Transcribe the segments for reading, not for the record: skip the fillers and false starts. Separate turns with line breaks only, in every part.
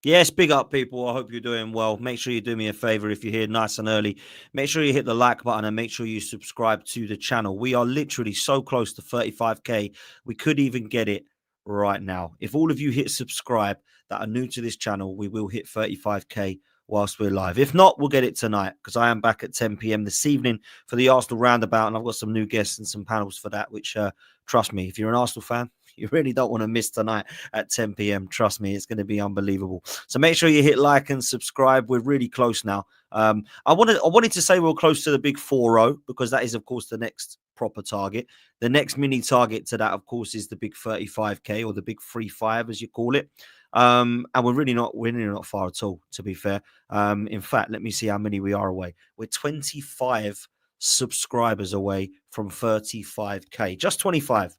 Yes, big up, people. I hope you're doing well. Make sure you do me a favor if you're here nice and early. Make sure you hit the like button and make sure you subscribe to the channel. We are literally so close to 35K. We could even get it right now. If all of you hit subscribe that are new to this channel, we will hit 35K whilst we're live. If not, we'll get it tonight because I am back at 10 p.m. this evening for the Arsenal Roundabout, and I've got some new guests and some panels for that, which, trust me, if you're an Arsenal fan, you really don't want to miss tonight at 10 p.m. Trust me, it's going to be unbelievable. So make sure you hit like and subscribe. We're really close now. I wanted to say we're close to the big 4-0 because that is, of course, the next proper target. The next mini target to that, of course, is the big 35K or the big 3-5, as you call it. And we're really not far at all, to be fair. In fact, let me see how many we are away. We're 25 subscribers away from 35K. Just 25.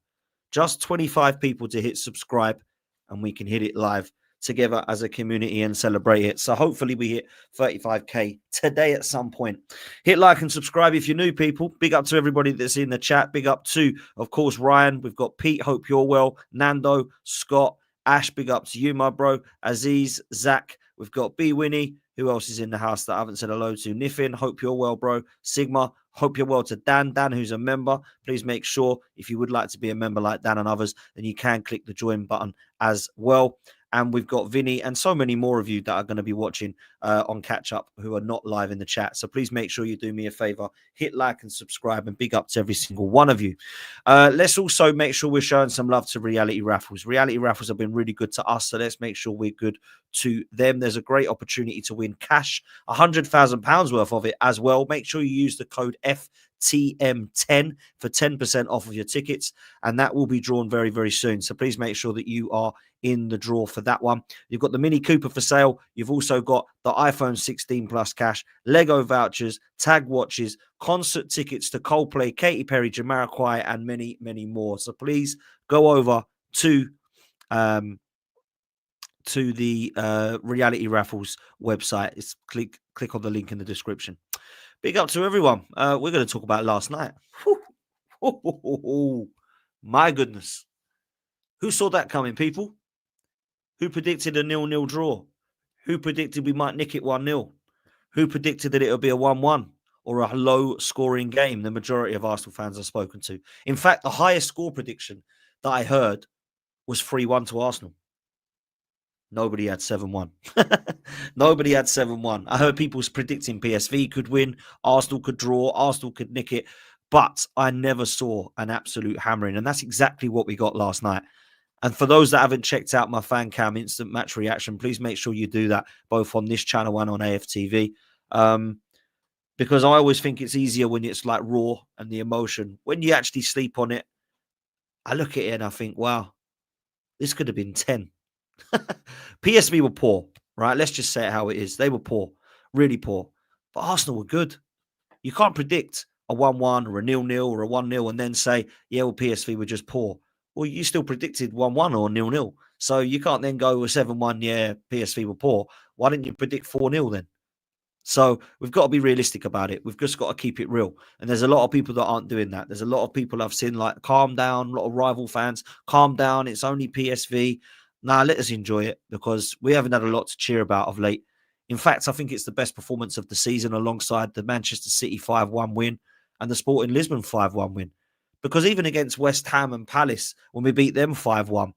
Just 25 people to hit subscribe, and we can hit it live together as a community and celebrate it. So hopefully we hit 35K today at some point. Hit like and subscribe if you're new, people. Big up to everybody that's in the chat. Big up to, of course, Ryan. We've got Pete. Hope you're well. Nando, Scott, Ash. Big up to you, my bro. Aziz, Zach. We've got B Winnie. Who else is in the house that I haven't said hello to? Niffin, hope you're well, bro. Sigma, hope you're well. To Dan, who's a member. Please make sure if you would like to be a member like Dan and others, then you can click the join button as well. And we've got Vinny and so many more of you that are going to be watching on Catch Up who are not live in the chat. So please make sure you do me a favor, hit like and subscribe, and big up to every single one of you. Let's also make sure we're showing some love to Reality Raffles. Reality Raffles have been really good to us, so let's make sure we're good to them. There's a great opportunity to win cash, £100,000 worth of it as well. Make sure you use the code FTM10 for 10% off of your tickets, and that will be drawn very, very soon. So please make sure that you are in the draw for that one. You've got the Mini Cooper for sale. You've also got the iPhone 16 Plus cash, Lego vouchers, tag watches, concert tickets to Coldplay, Katy Perry, Jamiroquai, and many, many more. So please go over to the Reality Raffles website. It's click on the link in the description. Big up to everyone. We're going to talk about last night. My goodness. Who saw that coming, people? Who predicted a 0-0 draw? Who predicted we might nick it 1-0? Who predicted that it would be a 1-1 or a low-scoring game? The majority of Arsenal fans I've spoken to. In fact, the highest score prediction that I heard was 3-1 to Arsenal. Nobody had 7-1. Nobody had 7-1. I heard people predicting PSV could win, Arsenal could draw, Arsenal could nick it, but I never saw an absolute hammering, and that's exactly what we got last night. And for those that haven't checked out my fan cam instant match reaction, please make sure you do that both on this channel and on AFTV. Because I always think it's easier when it's like raw and the emotion. When you actually sleep on it, I look at it and I think, wow, this could have been 10. PSV were poor, right? Let's just say it how it is. They were poor, really poor. But Arsenal were good. You can't predict a 1-1 or a 0-0 or a 1-0 and then say, yeah, well, PSV were just poor. Well, you still predicted 1-1 or 0-0. So you can't then go with 7-1, yeah, PSV were poor. Why didn't you predict 4-0 then? So we've got to be realistic about it. We've just got to keep it real. And there's a lot of people that aren't doing that. There's a lot of people I've seen like, calm down, a lot of rival fans, calm down, it's only PSV. Nah, let us enjoy it because we haven't had a lot to cheer about of late. In fact, I think it's the best performance of the season alongside the Manchester City 5-1 win and the Sporting Lisbon 5-1 win. Because even against West Ham and Palace, when we beat them 5-1,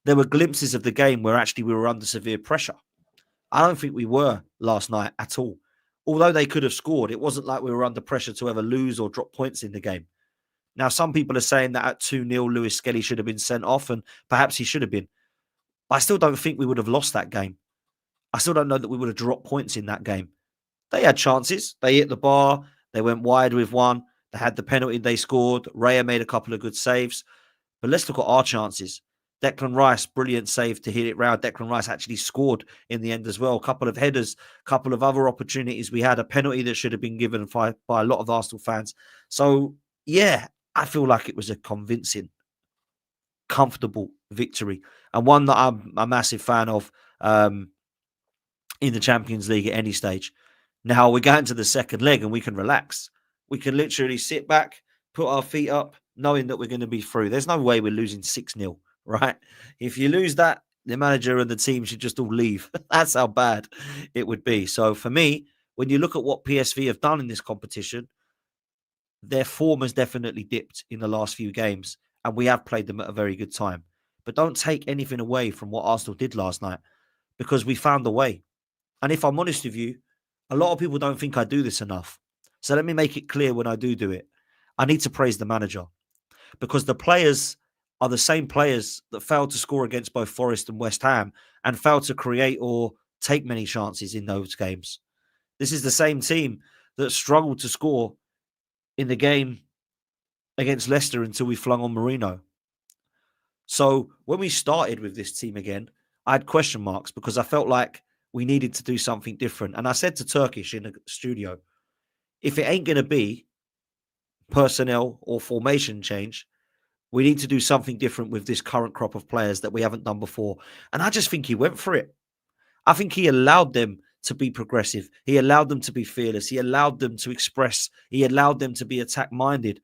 there were glimpses of the game where actually we were under severe pressure. I don't think we were last night at all. Although they could have scored, it wasn't like we were under pressure to ever lose or drop points in the game. Now, some people are saying that at 2-0, Lewis-Skelly should have been sent off, and perhaps he should have been. I still don't think we would have lost that game. I still don't know that we would have dropped points in that game. They had chances. They hit the bar. They went wide with one. They had the penalty they scored. Raya made a couple of good saves. But let's look at our chances. Declan Rice, brilliant save to hit it round. Declan Rice actually scored in the end as well. A couple of headers, a couple of other opportunities. We had a penalty that should have been given by a lot of Arsenal fans. So, yeah, I feel like it was a convincing, comfortable victory. And one that I'm a massive fan of in the Champions League at any stage. Now we're going to the second leg and we can relax. We can literally sit back, put our feet up, knowing that we're going to be through. There's no way we're losing 6-0, right? If you lose that, the manager and the team should just all leave. That's how bad it would be. So for me, when you look at what PSV have done in this competition, their form has definitely dipped in the last few games, and we have played them at a very good time. But don't take anything away from what Arsenal did last night, because we found a way. And if I'm honest with you, a lot of people don't think I do this enough. So let me make it clear when I do it. I need to praise the manager, because the players are the same players that failed to score against both Forest and West Ham and failed to create or take many chances in those games. This is the same team that struggled to score in the game against Leicester until we flung on Marino. So when we started with this team again, I had question marks because I felt like we needed to do something different. And I said to Turkish in the studio, if it ain't going to be personnel or formation change, we need to do something different with this current crop of players that we haven't done before. And I just think he went for it. I think he allowed them to be progressive. He allowed them to be fearless. He allowed them to express. He allowed them to be attack-minded.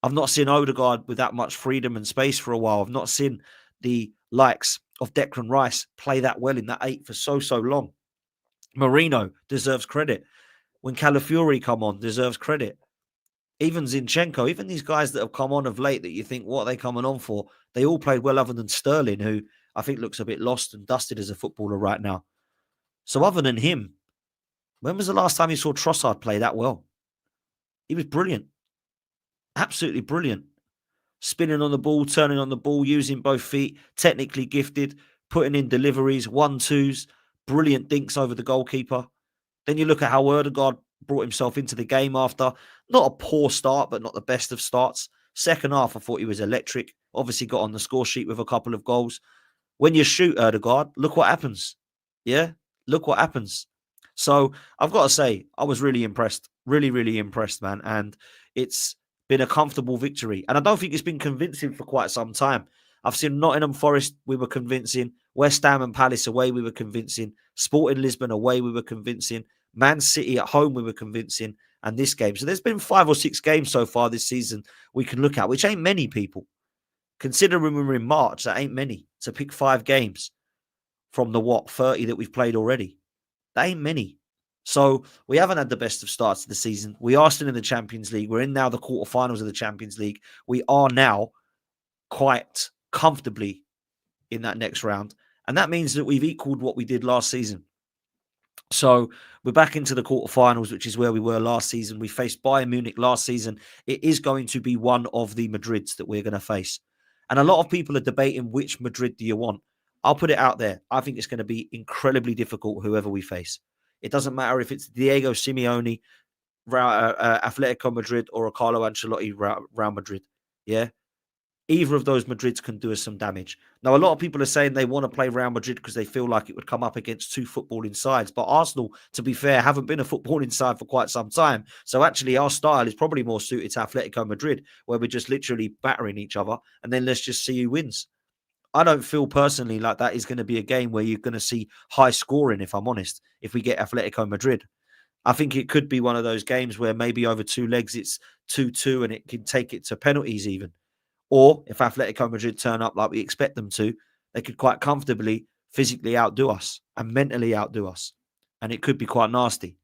I've not seen Odegaard with that much freedom and space for a while. I've not seen the likes of Declan Rice play that well in that 8 for so long. Marino deserves credit. When Calafiori come on, deserves credit. Even Zinchenko, even these guys that have come on of late that you think, what are they coming on for? They all played well other than Sterling, who I think looks a bit lost and dusted as a footballer right now. So other than him, when was the last time you saw Trossard play that well? He was brilliant. Absolutely brilliant. Spinning on the ball, turning on the ball, using both feet, technically gifted, putting in deliveries, 1-2s, brilliant dinks over the goalkeeper. Then you look at how Odegaard brought himself into the game after not a poor start, but not the best of starts. Second half, I thought he was electric. Obviously got on the score sheet with a couple of goals. When you shoot Odegaard, look what happens. Yeah, look what happens. So I've got to say, I was really impressed. Really, really impressed, man. And it's been a comfortable victory. And I don't think it's been convincing for quite some time. I've seen Nottingham Forest, we were convincing. West Ham and Palace away, we were convincing. Sporting Lisbon away, we were convincing. Man City at home, we were convincing. And this game. So there's been 5 or 6 games so far this season we can look at, which ain't many, people. Considering we're in March, that ain't many. To pick 5 games from the 30 that we've played already. That ain't many. So we haven't had the best of starts of the season. We are still in the Champions League. We're in now the quarterfinals of the Champions League. We are now quite comfortably in that next round. And that means that we've equaled what we did last season. So we're back into the quarterfinals, which is where we were last season. We faced Bayern Munich last season. It is going to be one of the Madrids that we're going to face. And a lot of people are debating which Madrid do you want. I'll put it out there. I think it's going to be incredibly difficult, whoever we face. It doesn't matter if it's Diego Simeone, Atletico Madrid, or a Carlo Ancelotti, Real Madrid. Yeah? Either of those Madrids can do us some damage. Now, a lot of people are saying they want to play Real Madrid because they feel like it would come up against 2 footballing sides. But Arsenal, to be fair, haven't been a footballing side for quite some time. So actually, our style is probably more suited to Atletico Madrid, where we're just literally battering each other. And then let's just see who wins. I don't feel personally like that is going to be a game where you're going to see high scoring, if I'm honest, if we get Atletico Madrid. I think it could be one of those games where maybe over 2 legs it's 2-2 and it can take it to penalties even. Or if Atletico Madrid turn up like we expect them to, they could quite comfortably physically outdo us and mentally outdo us. And it could be quite nasty.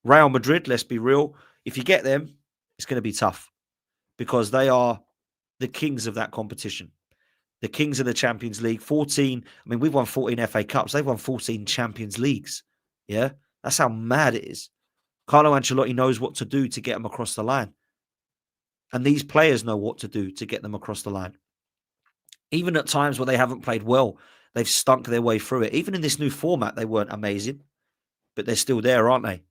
Real Madrid, let's be real, if you get them, it's going to be tough because they are the kings of that competition. The kings of the Champions League, 14. I mean, we've won 14 FA Cups. They've won 14 Champions Leagues. Yeah, that's how mad it is. Carlo Ancelotti knows what to do to get them across the line. And these players know what to do to get them across the line. Even at times where they haven't played well, they've stunk their way through it. Even in this new format, they weren't amazing, but they're still there, aren't they?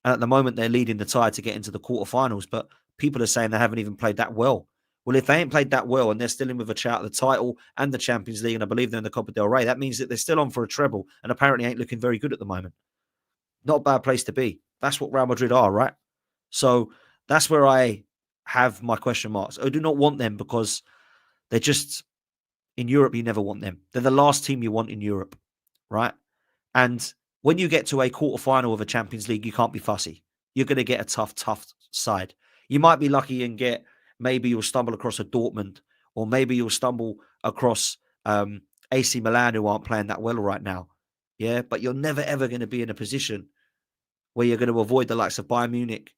And at the moment, they're leading the tie to get into the quarterfinals, but people are saying they haven't even played that well. Well, if they ain't played that well and they're still in with a shout at the title and the Champions League, and I believe they're in the Copa del Rey, that means that they're still on for a treble and apparently ain't looking very good at the moment. Not a bad place to be. That's what Real Madrid are, right? So that's where I have my question marks. I do not want them because they're just, in Europe, you never want them. They're the last team you want in Europe, right? And when you get to a quarterfinal of a Champions League, you can't be fussy. You're going to get a tough side. You might be lucky and maybe you'll stumble across a Dortmund, or maybe you'll stumble across a AC Milan, who aren't playing that well right now. Yeah, but you're never, ever going to be in a position where you're going to avoid the likes of Bayern Munich,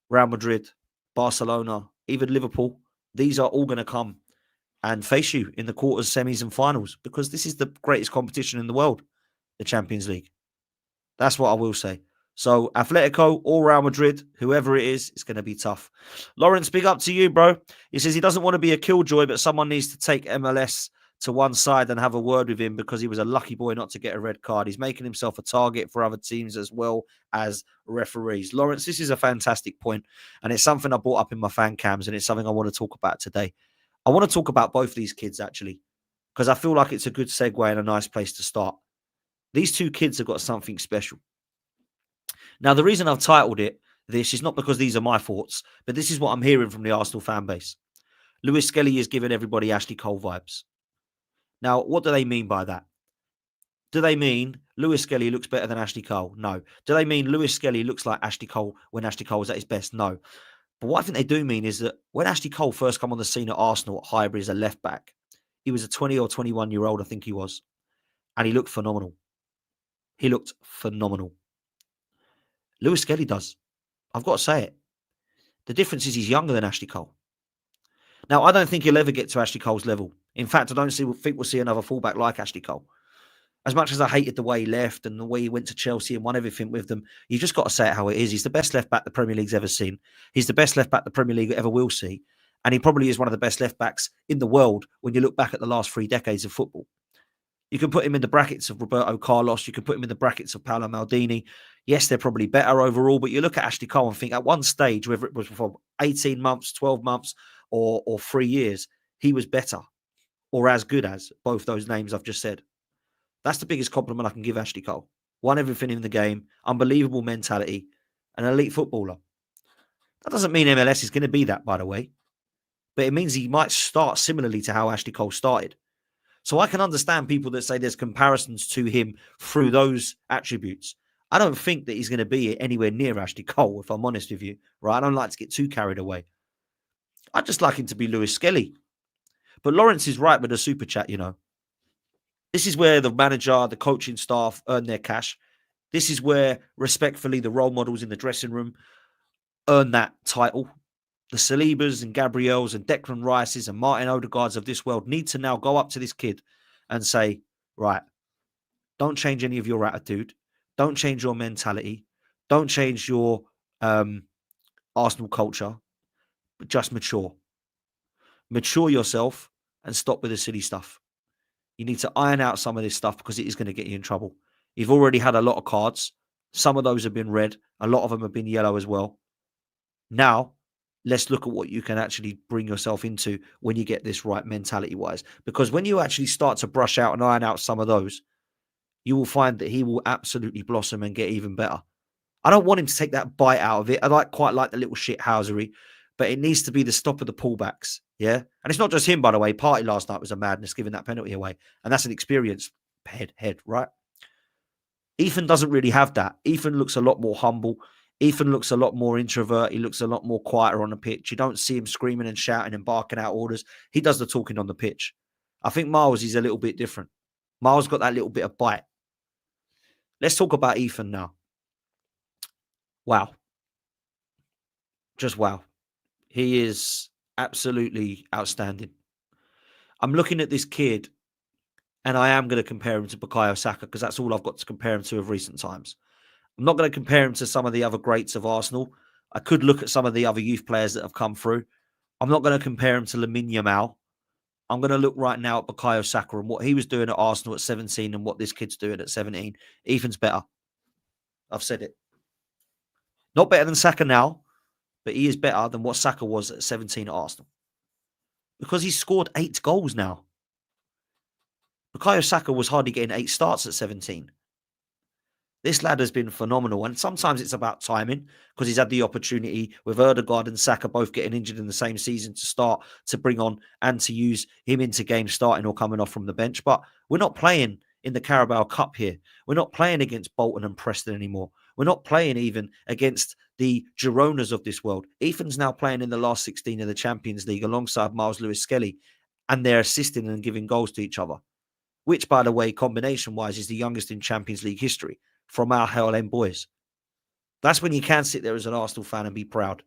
Real Madrid, Barcelona, even Liverpool. These are all going to come and face you in the quarters, semis, and finals, because this is the greatest competition in the world, the Champions League. That's what I will say. So Atletico or Real Madrid, whoever it is, it's going to be tough. Lawrence, big up to you, bro. He says he doesn't want to be a killjoy, but someone needs to take MLS to one side and have a word with him because he was a lucky boy not to get a red card. He's making himself a target for other teams as well as referees. Lawrence, this is a fantastic point, and it's something I brought up in my fan cams, and it's something I want to talk about today. I want to talk about both these kids, actually, because I feel like it's a good segue and a nice place to start. These two kids have got something special. Now, the reason I've titled it this is not because these are my thoughts, but this is what I'm hearing from the Arsenal fan base. Lewis-Skelly is giving everybody Ashley Cole vibes. Now, what do they mean by that? Do they mean Lewis-Skelly looks better than Ashley Cole? No. Do they mean Lewis-Skelly looks like Ashley Cole when Ashley Cole was at his best? No. But what I think they do mean is that when Ashley Cole first come on the scene at Arsenal at Highbury as a left back, he was a 20 or 21-year-old, I think he was, and he looked phenomenal. He looked phenomenal. Lewis-Skelly does. I've got to say it. The difference is he's younger than Ashley Cole. Now, I don't think he'll ever get to Ashley Cole's level. In fact, I don't think we'll see another fullback like Ashley Cole. As much as I hated the way he left and the way he went to Chelsea and won everything with them, you've just got to say it how it is. He's the best left back the Premier League's ever seen. He's the best left back the Premier League ever will see. And he probably is one of the best left backs in the world when you look back at the last 3 decades of football. You can put him in the brackets of Roberto Carlos. You can put him in the brackets of Paolo Maldini. Yes, they're probably better overall, but you look at Ashley Cole and think at one stage, whether it was for 18 months, 12 months, or 3 years, he was better or as good as both those names I've just said. That's the biggest compliment I can give Ashley Cole. Won everything in the game, unbelievable mentality, an elite footballer. That doesn't mean MLS is going to be that, by the way, but it means he might start similarly to how Ashley Cole started. So I can understand people that say there's comparisons to him through those attributes. I don't think that he's going to be anywhere near Ashley Cole, if I'm honest with you, right? I don't like to get too carried away. I'd just like him to be Lewis-Skelly. But Lawrence is right with the super chat, you know. This is where the manager, the coaching staff earn their cash. This is where, respectfully, the role models in the dressing room earn that title. The Salibas and Gabriels and Declan Rices and Martin Odegaards of this world need to now go up to this kid and say, right, don't change any of your attitude. Don't change your mentality. Don't change your Arsenal culture, but just mature. Mature yourself and stop with the silly stuff. You need to iron out some of this stuff because it is going to get you in trouble. You've already had a lot of cards. Some of those have been red. A lot of them have been yellow as well. Now, let's look at what you can actually bring yourself into when you get this right mentality-wise. Because when you actually start to brush out and iron out some of those, you will find that he will absolutely blossom and get even better. I don't want him to take that bite out of it. I quite like the little shithousery, but it needs to be the stop of the pullbacks, yeah? And it's not just him, by the way. Partey last night was a madness, giving that penalty away. And that's an experienced head, right? Ethan doesn't really have that. Ethan looks a lot more humble. Ethan looks a lot more introvert. He looks a lot more quieter on the pitch. You don't see him screaming and shouting and barking out orders. He does the talking on the pitch. I think Miles is a little bit different. Miles got that little bit of bite. Let's talk about Ethan now. Wow. Just wow. He is absolutely outstanding. I'm looking at this kid, and I am going to compare him to Bukayo Saka because that's all I've got to compare him to of recent times. I'm not going to compare him to some of the other greats of Arsenal. I could look at some of the other youth players that have come through. I'm not going to compare him to Lamine Yamal. I'm going to look right now at Bukayo Saka and what he was doing at Arsenal at 17 and what this kid's doing at 17. Ethan's better. I've said it. Not better than Saka now, but he is better than what Saka was at 17 at Arsenal. Because he's scored 8 goals now. Bukayo Saka was hardly getting 8 starts at 17. This lad has been phenomenal, and sometimes it's about timing because he's had the opportunity with Odegaard and Saka both getting injured in the same season to start, to bring on and to use him into games starting or coming off from the bench. But we're not playing in the Carabao Cup here. We're not playing against Bolton and Preston anymore. We're not playing even against the Gironas of this world. Ethan's now playing in the last 16 of the Champions League alongside Miles Lewis-Skelly, and they're assisting and giving goals to each other. which, by the way, combination-wise, is the youngest in Champions League history from our Hell End boys. That's when you can sit there as an Arsenal fan and be proud.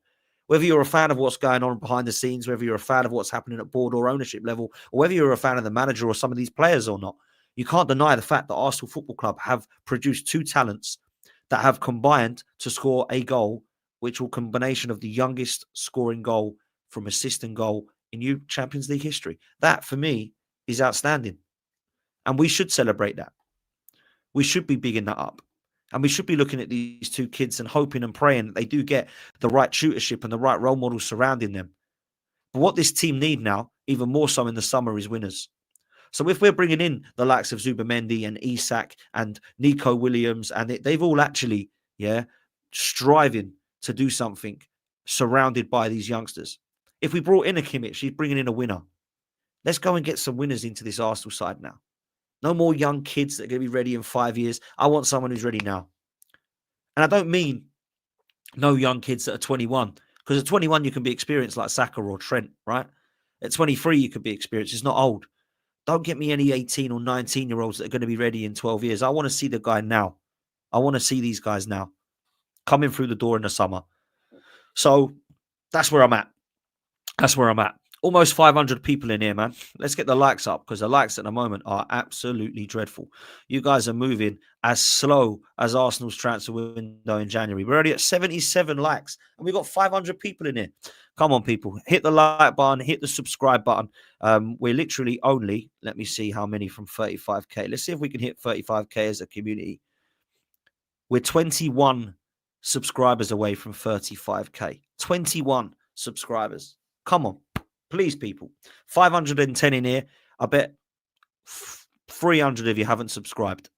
Whether you're a fan of what's going on behind the scenes, whether you're a fan of what's happening at board or ownership level, or whether you're a fan of the manager or some of these players or not, you can't deny the fact that Arsenal Football Club have produced two talents that have combined to score a goal, which will combination of the youngest scoring goal from assist and goal in new Champions League history. That, for me, is outstanding. And we should celebrate that. We should be bigging that up. And we should be looking at these two kids and hoping and praying that they do get the right tutorship and the right role models surrounding them. But what this team need now, even more so in the summer, is winners. So if we're bringing in the likes of Zubamendi and Isak and Nico Williams, and they've all actually, striving to do something surrounded by these youngsters. If we brought in a Kimmich, she's bringing in a winner. Let's go and get some winners into this Arsenal side now. No more young kids that are going to be ready in 5 years. I want someone who's ready now. And I don't mean no young kids that are 21. Because at 21, you can be experienced like Saka or Trent, right? At 23, you could be experienced. It's not old. Don't get me any 18 or 19-year-olds that are going to be ready in 12 years. I want to see the guy now. I want to see these guys now coming through the door in the summer. So that's where I'm at. That's where I'm at. Almost 500 people in here, man. Let's get the likes up because the likes at the moment are absolutely dreadful. You guys are moving as slow as Arsenal's transfer window in January. We're already at 77 likes and we've got 500 people in here. Come on, people. Hit the like button. Hit the subscribe button. We're literally only, let me see how many from 35K. Let's see if we can hit 35K as a community. We're 21 subscribers away from 35K. 21 subscribers. Come on. Please, people. 510 in here. I bet 300 of you haven't subscribed.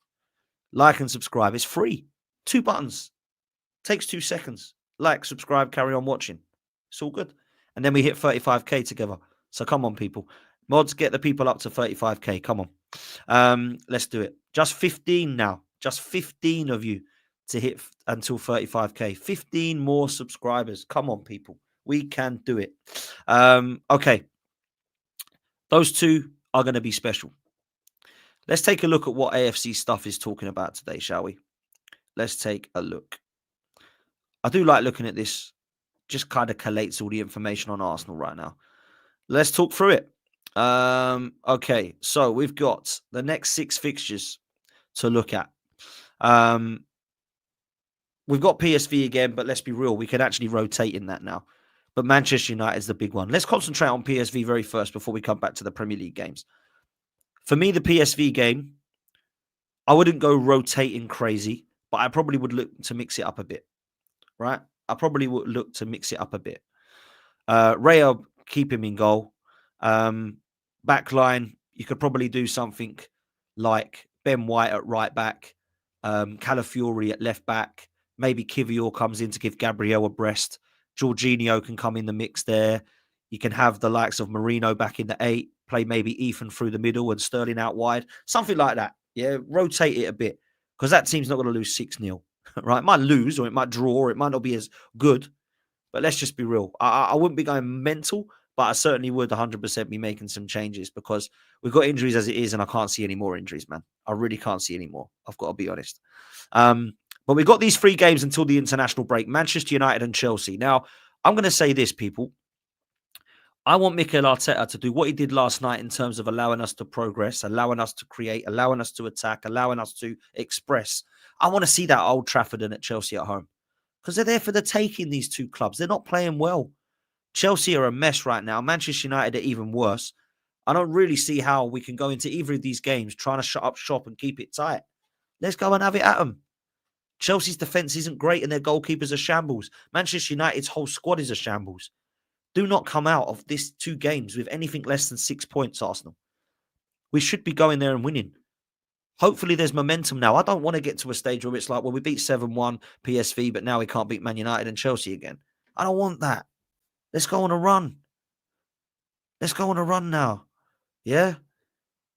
Like and subscribe. It's free. 2 buttons. Takes 2 seconds. Like, subscribe, carry on watching. It's all good. And then we hit 35K together. So come on, people. Mods, get the people up to 35K. Come on. Let's do it. Just 15 now. Just 15 of you to hit until 35K. 15 more subscribers. Come on, people. We can do it. Okay. Those two are going to be special. Let's take a look at what AFC stuff is talking about today, shall we? Let's take a look. I do like looking at this. Just kind of collates all the information on Arsenal right now. Let's talk through it. Okay. So we've got the next 6 fixtures to look at. We've got PSV again, but let's be real. We can actually rotate in that now. But Manchester United is the big one. Let's concentrate on PSV very first before we come back to the Premier League games. For me, the PSV game, I wouldn't go rotating crazy, but I probably would look to mix it up a bit, right? I probably would look to mix it up a bit. Raya, keep him in goal. Back line, you could probably do something like Ben White at right back, Calafiori at left back, maybe Kivior comes in to give Gabriel a breast. Jorginho can come in the mix there. You can have the likes of Marino back in the 8, play maybe Ethan through the middle and Sterling out wide. Something like that. Yeah, rotate it a bit because that team's not going to lose 6-0. Right? It might lose or it might draw or it might not be as good. But let's just be real. I wouldn't be going mental, but I certainly would 100% be making some changes because we've got injuries as it is and I can't see any more injuries, man. I really can't see any more. I've got to be honest. But we've got these 3 games until the international break, Manchester United and Chelsea. Now, I'm going to say this, people. I want Mikel Arteta to do what he did last night in terms of allowing us to progress, allowing us to create, allowing us to attack, allowing us to express. I want to see that at Old Trafford and at Chelsea at home because they're there for the taking, these 2 clubs. They're not playing well. Chelsea are a mess right now. Manchester United are even worse. I don't really see how we can go into either of these games trying to shut up shop and keep it tight. Let's go and have it at them. Chelsea's defence isn't great and their goalkeepers are shambles. Manchester United's whole squad is a shambles. Do not come out of these 2 games with anything less than 6 points, Arsenal. We should be going there and winning. Hopefully there's momentum now. I don't want to get to a stage where it's like, well, we beat 7-1 PSV, but now we can't beat Man United and Chelsea again. I don't want that. Let's go on a run. Let's go on a run now. Yeah?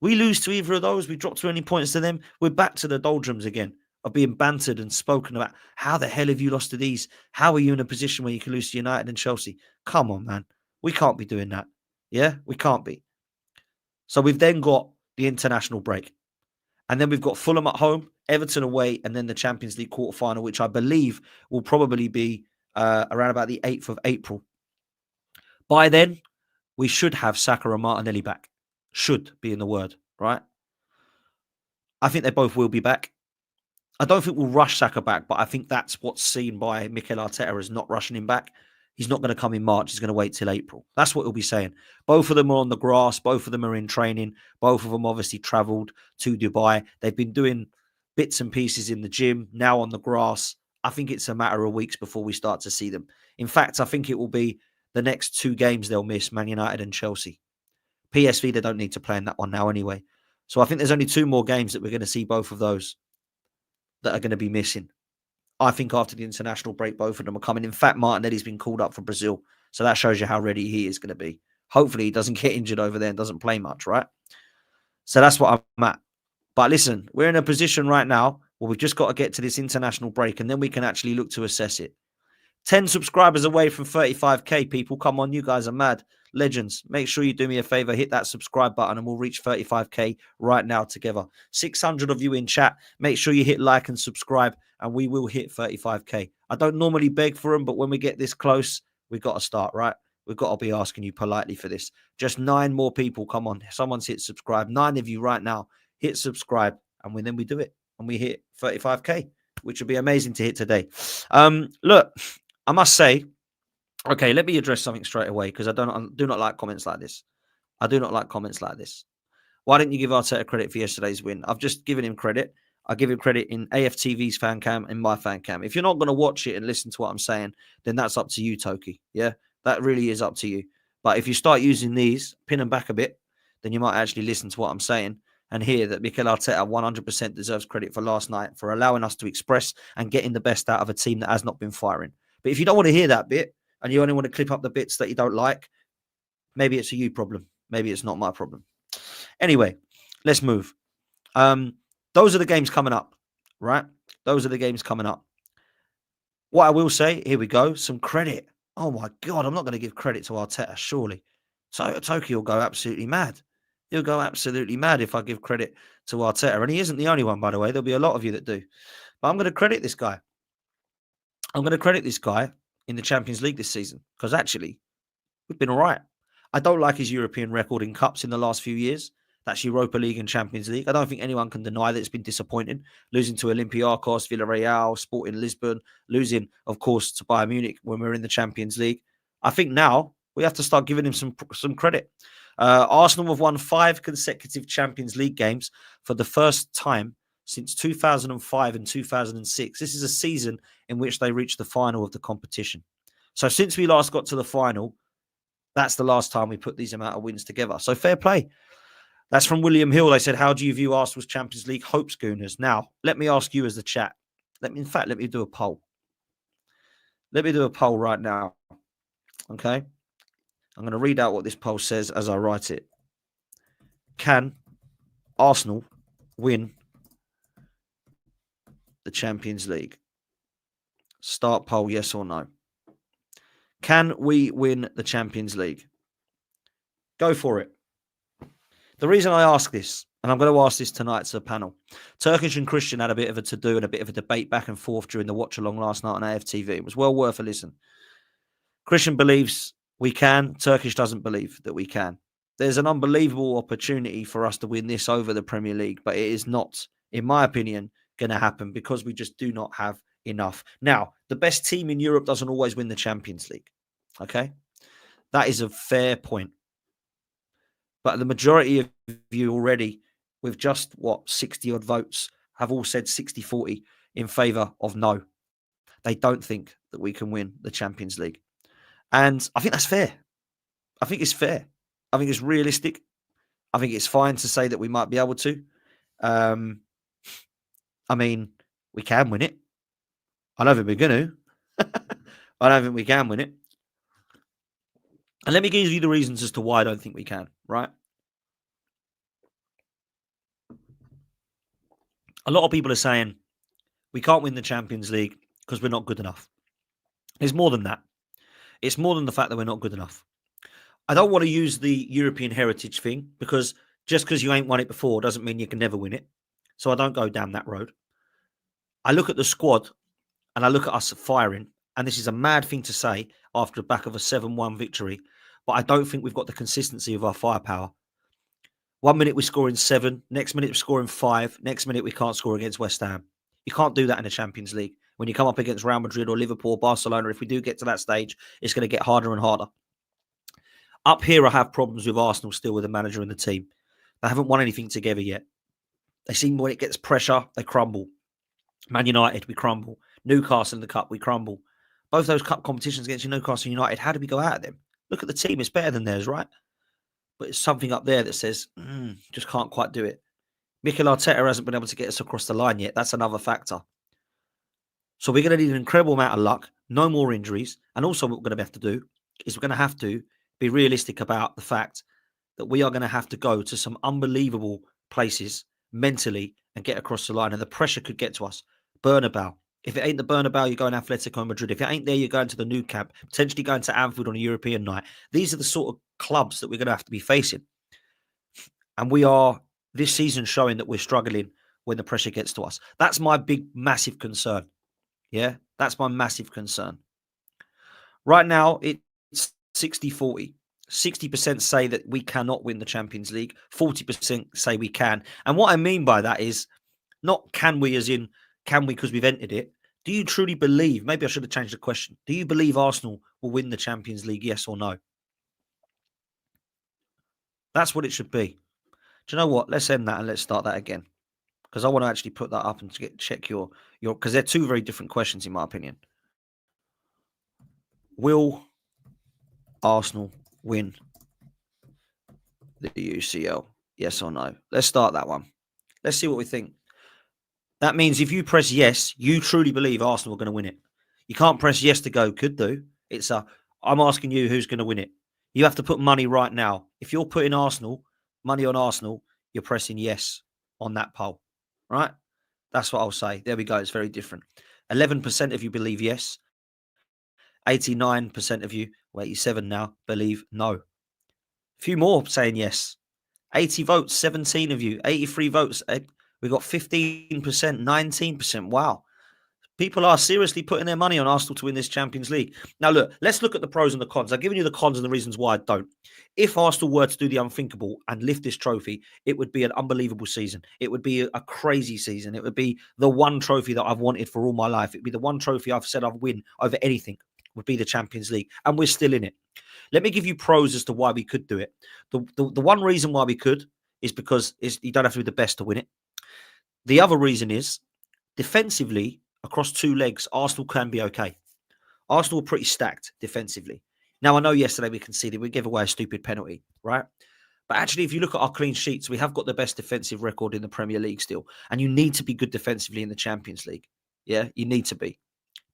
We lose to either of those. We drop 20 points to them. We're back to the doldrums again of being bantered and spoken about. How the hell have you lost to these? How are you in a position where you can lose to United and Chelsea? Come on, man. We can't be doing that. Yeah? We can't be. So we've then got the international break. And then we've got Fulham at home, Everton away, and then the Champions League quarterfinal, which I believe will probably be around about the 8th of April. By then, we should have Saka and Martinelli back. Should be in the word, right? I think they both will be back. I don't think we'll rush Saka back, but I think that's what's seen by Mikel Arteta as not rushing him back. He's not going to come in March. He's going to wait till April. That's what he'll be saying. Both of them are on the grass. Both of them are in training. Both of them obviously travelled to Dubai. They've been doing bits and pieces in the gym, now on the grass. I think it's a matter of weeks before we start to see them. In fact, I think it will be the next 2 games they'll miss, Man United and Chelsea. PSV, they don't need to play in that one now anyway. So I think there's only 2 more games that we're going to see both of those that are going to be missing. I think after the international break, both of them are coming. In fact, Martinelli's been called up for Brazil. So that shows you how ready he is going to be. Hopefully he doesn't get injured over there and doesn't play much, right? So that's what I'm at. But listen, we're in a position right now where we've just got to get to this international break and then we can actually look to assess it. 10 subscribers away from 35k, people. Come on, you guys are mad. Legends, make sure you do me a favor, hit that subscribe button and we'll reach 35k right now together. 600 of you in chat. Make sure you hit like and subscribe and we will hit 35k. I don't normally beg for them, but when we get this close, we've got to start, right? We've got to be asking you politely for this. Just 9 more people. Come on, someone's hit subscribe. 9 of you right now, hit subscribe and then we do it and we hit 35k, which would be amazing to hit today. Look, I must say, okay, let me address something straight away because I do not like comments like this. I do not like comments like this. Why didn't you give Arteta credit for yesterday's win? I've just given him credit. I give him credit in AFTV's fan cam and my fan cam. If you're not going to watch it and listen to what I'm saying, then that's up to you, Toki. Yeah, that really is up to you. But if you start using these, pin them back a bit, then you might actually listen to what I'm saying and hear that Mikel Arteta 100% deserves credit for last night, for allowing us to express and getting the best out of a team that has not been firing. But if you don't want to hear that bit, and you only want to clip up the bits that you don't like, maybe it's a you problem. Maybe it's not my problem. Anyway, let's move. Those are the games coming up, right? Those are the games coming up. What I will say, here we go, some credit. Oh my God, I'm not going to give credit to Arteta, surely. So Toki will go absolutely mad. He'll go absolutely mad if I give credit to Arteta. And he isn't the only one, by the way. There'll be a lot of you that do. But I'm going to credit this guy. I'm going to credit this guy in the Champions League this season because actually we've been all right. I don't like his European record in cups in the last few years. That's Europa League and Champions League. I don't think anyone can deny that it's been disappointing. Losing to Olympiacos, Villarreal, Sporting Lisbon, losing, of course, to Bayern Munich when we're in the Champions League. I think now we have to start giving him some credit. Arsenal have won 5 consecutive Champions League games for the first time since 2005 and 2006. This is a season in which they reached the final of the competition. So since we last got to the final, that's the last time we put these amount of wins together. So fair play. That's from William Hill. They said, how do you view Arsenal's Champions League hope schooners? Now, let me ask you as the chat. Let me do a poll. Let me do a poll right now. Okay? I'm going to read out what this poll says as I write it. Can Arsenal win the Champions League? Start poll, yes or no. Can we win the Champions League? Go for it. The reason I ask this, and I'm going to ask this tonight to the panel, Turkish and Christian had a bit of a to-do and a bit of a debate back and forth during the watch-along last night on AFTV. It was well worth a listen. Christian believes we can. Turkish doesn't believe that we can. There's an unbelievable opportunity for us to win this over the Premier League, but it is not, in my opinion, going to happen because we just do not have enough. Now, the best team in Europe doesn't always win the Champions League. Okay? That is a fair point. But the majority of you already, with just, 60-odd votes, have all said 60-40 in favour of no. They don't think that we can win the Champions League. And I think that's fair. I think it's fair. I think it's realistic. I think it's fine to say that we might be able to. I mean, we can win it. I don't think we're going to. I don't think we can win it. And let me give you the reasons as to why I don't think we can, right? A lot of people are saying we can't win the Champions League because we're not good enough. It's more than that. It's more than the fact that we're not good enough. I don't want to use the European heritage thing because just because you ain't won it before doesn't mean you can never win it. so I don't go down that road. I look at the squad and I look at us firing, and this is a mad thing to say after the back of a 7-1 victory, but I don't think we've got the consistency of our firepower. 1 minute we're scoring 7, next minute we're scoring 5, next minute we can't score against West Ham. You can't do that in the Champions League. When you come up against Real Madrid or Liverpool or Barcelona, if we do get to that stage, it's going to get harder and harder. Up here, I have problems with Arsenal still with the manager and the team. They haven't won anything together yet. They seem when it gets pressure, they crumble. Man United, we crumble. Newcastle in the Cup, we crumble. Both those Cup competitions against Newcastle United, how do we go out of them? Look at the team, it's better than theirs, right? But it's something up there that says, just can't quite do it. Mikel Arteta hasn't been able to get us across the line yet. That's another factor. So we're going to need an incredible amount of luck, no more injuries. And also what we're going to have to do is we're going to have to be realistic about the fact that we are going to have to go to some unbelievable places mentally and get across the line. And the pressure could get to us. Bernabeu. If it ain't the Bernabeu, you're going to Atletico Madrid. If it ain't there, you're going to the Nou Camp, potentially going to Anfield on a European night. These are the sort of clubs that we're going to have to be facing. And we are this season showing that we're struggling when the pressure gets to us. That's my big, massive concern. Yeah, that's my massive concern. Right now, it's 60-40. 60% say that we cannot win the Champions League. 40% say we can. And what I mean by that is not can we as in can we because we've entered it. Do you truly believe, maybe I should have changed the question. Do you believe Arsenal will win the Champions League, yes or no? That's what it should be. Do you know what? Let's end that and let's start that again. Because I want to actually put that up and check your because they're two very different questions in my opinion. Will Arsenal win the UCL? Yes or no? Let's start that one. Let's see what we think. That means if you press yes, you truly believe Arsenal are going to win it. You can't press yes to go could do. It's I'm asking you who's going to win it. You have to put money right now. If you're putting money on Arsenal, you're pressing yes on that poll. Right? That's what I'll say. There we go. It's very different. 11% of you believe yes. 89% of you, 87 now, believe no. A few more saying yes. 80 votes, 17 of you. 83 votes. We've got 15%, 19%. Wow. People are seriously putting their money on Arsenal to win this Champions League. Now, look, let's look at the pros and the cons. I've given you the cons and the reasons why I don't. If Arsenal were to do the unthinkable and lift this trophy, it would be an unbelievable season. It would be a crazy season. It would be the one trophy that I've wanted for all my life. It would be the one trophy I've said I'd win over anything, would be the Champions League. And we're still in it. Let me give you pros as to why we could do it. The one reason why we could is because you don't have to be the best to win it. The other reason is defensively, across two legs, Arsenal can be okay. Arsenal are pretty stacked defensively. Now, I know yesterday we gave away a stupid penalty, right? But actually, if you look at our clean sheets, we have got the best defensive record in the Premier League still. And you need to be good defensively in the Champions League. Yeah, you need to be.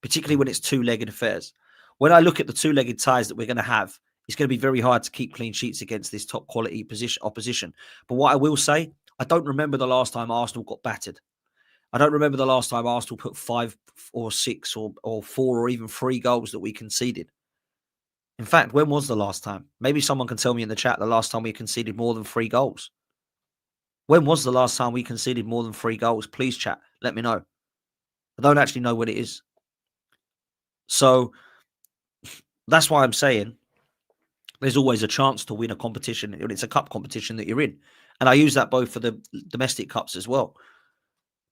Particularly when it's two-legged affairs. When I look at the two-legged ties that we're going to have, it's going to be very hard to keep clean sheets against this top-quality opposition. But what I will say, I don't remember the last time Arsenal got battered. I don't remember the last time Arsenal put 5 or 6 or 4 or even 3 goals that we conceded. In fact, when was the last time? Maybe someone can tell me in the chat the last time we conceded more than 3 goals. When was the last time we conceded more than 3 goals? Please chat. Let me know. I don't actually know when it is. So that's why I'm saying there's always a chance to win a competition. It's a cup competition that you're in. And I use that both for the domestic cups as well.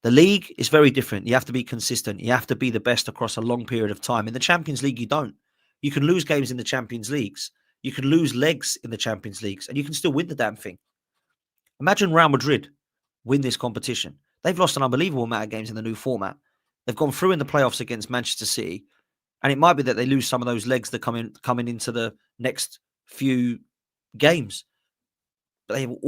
The league is very different. You have to be consistent. You have to be the best across a long period of time. In the Champions League, you don't. You can lose games in the Champions Leagues. You can lose legs in the Champions Leagues, and you can still win the damn thing. Imagine Real Madrid win this competition. They've lost an unbelievable amount of games in the new format. They've gone through in the playoffs against Manchester City, and it might be that they lose some of those legs that coming into the next few games. But they will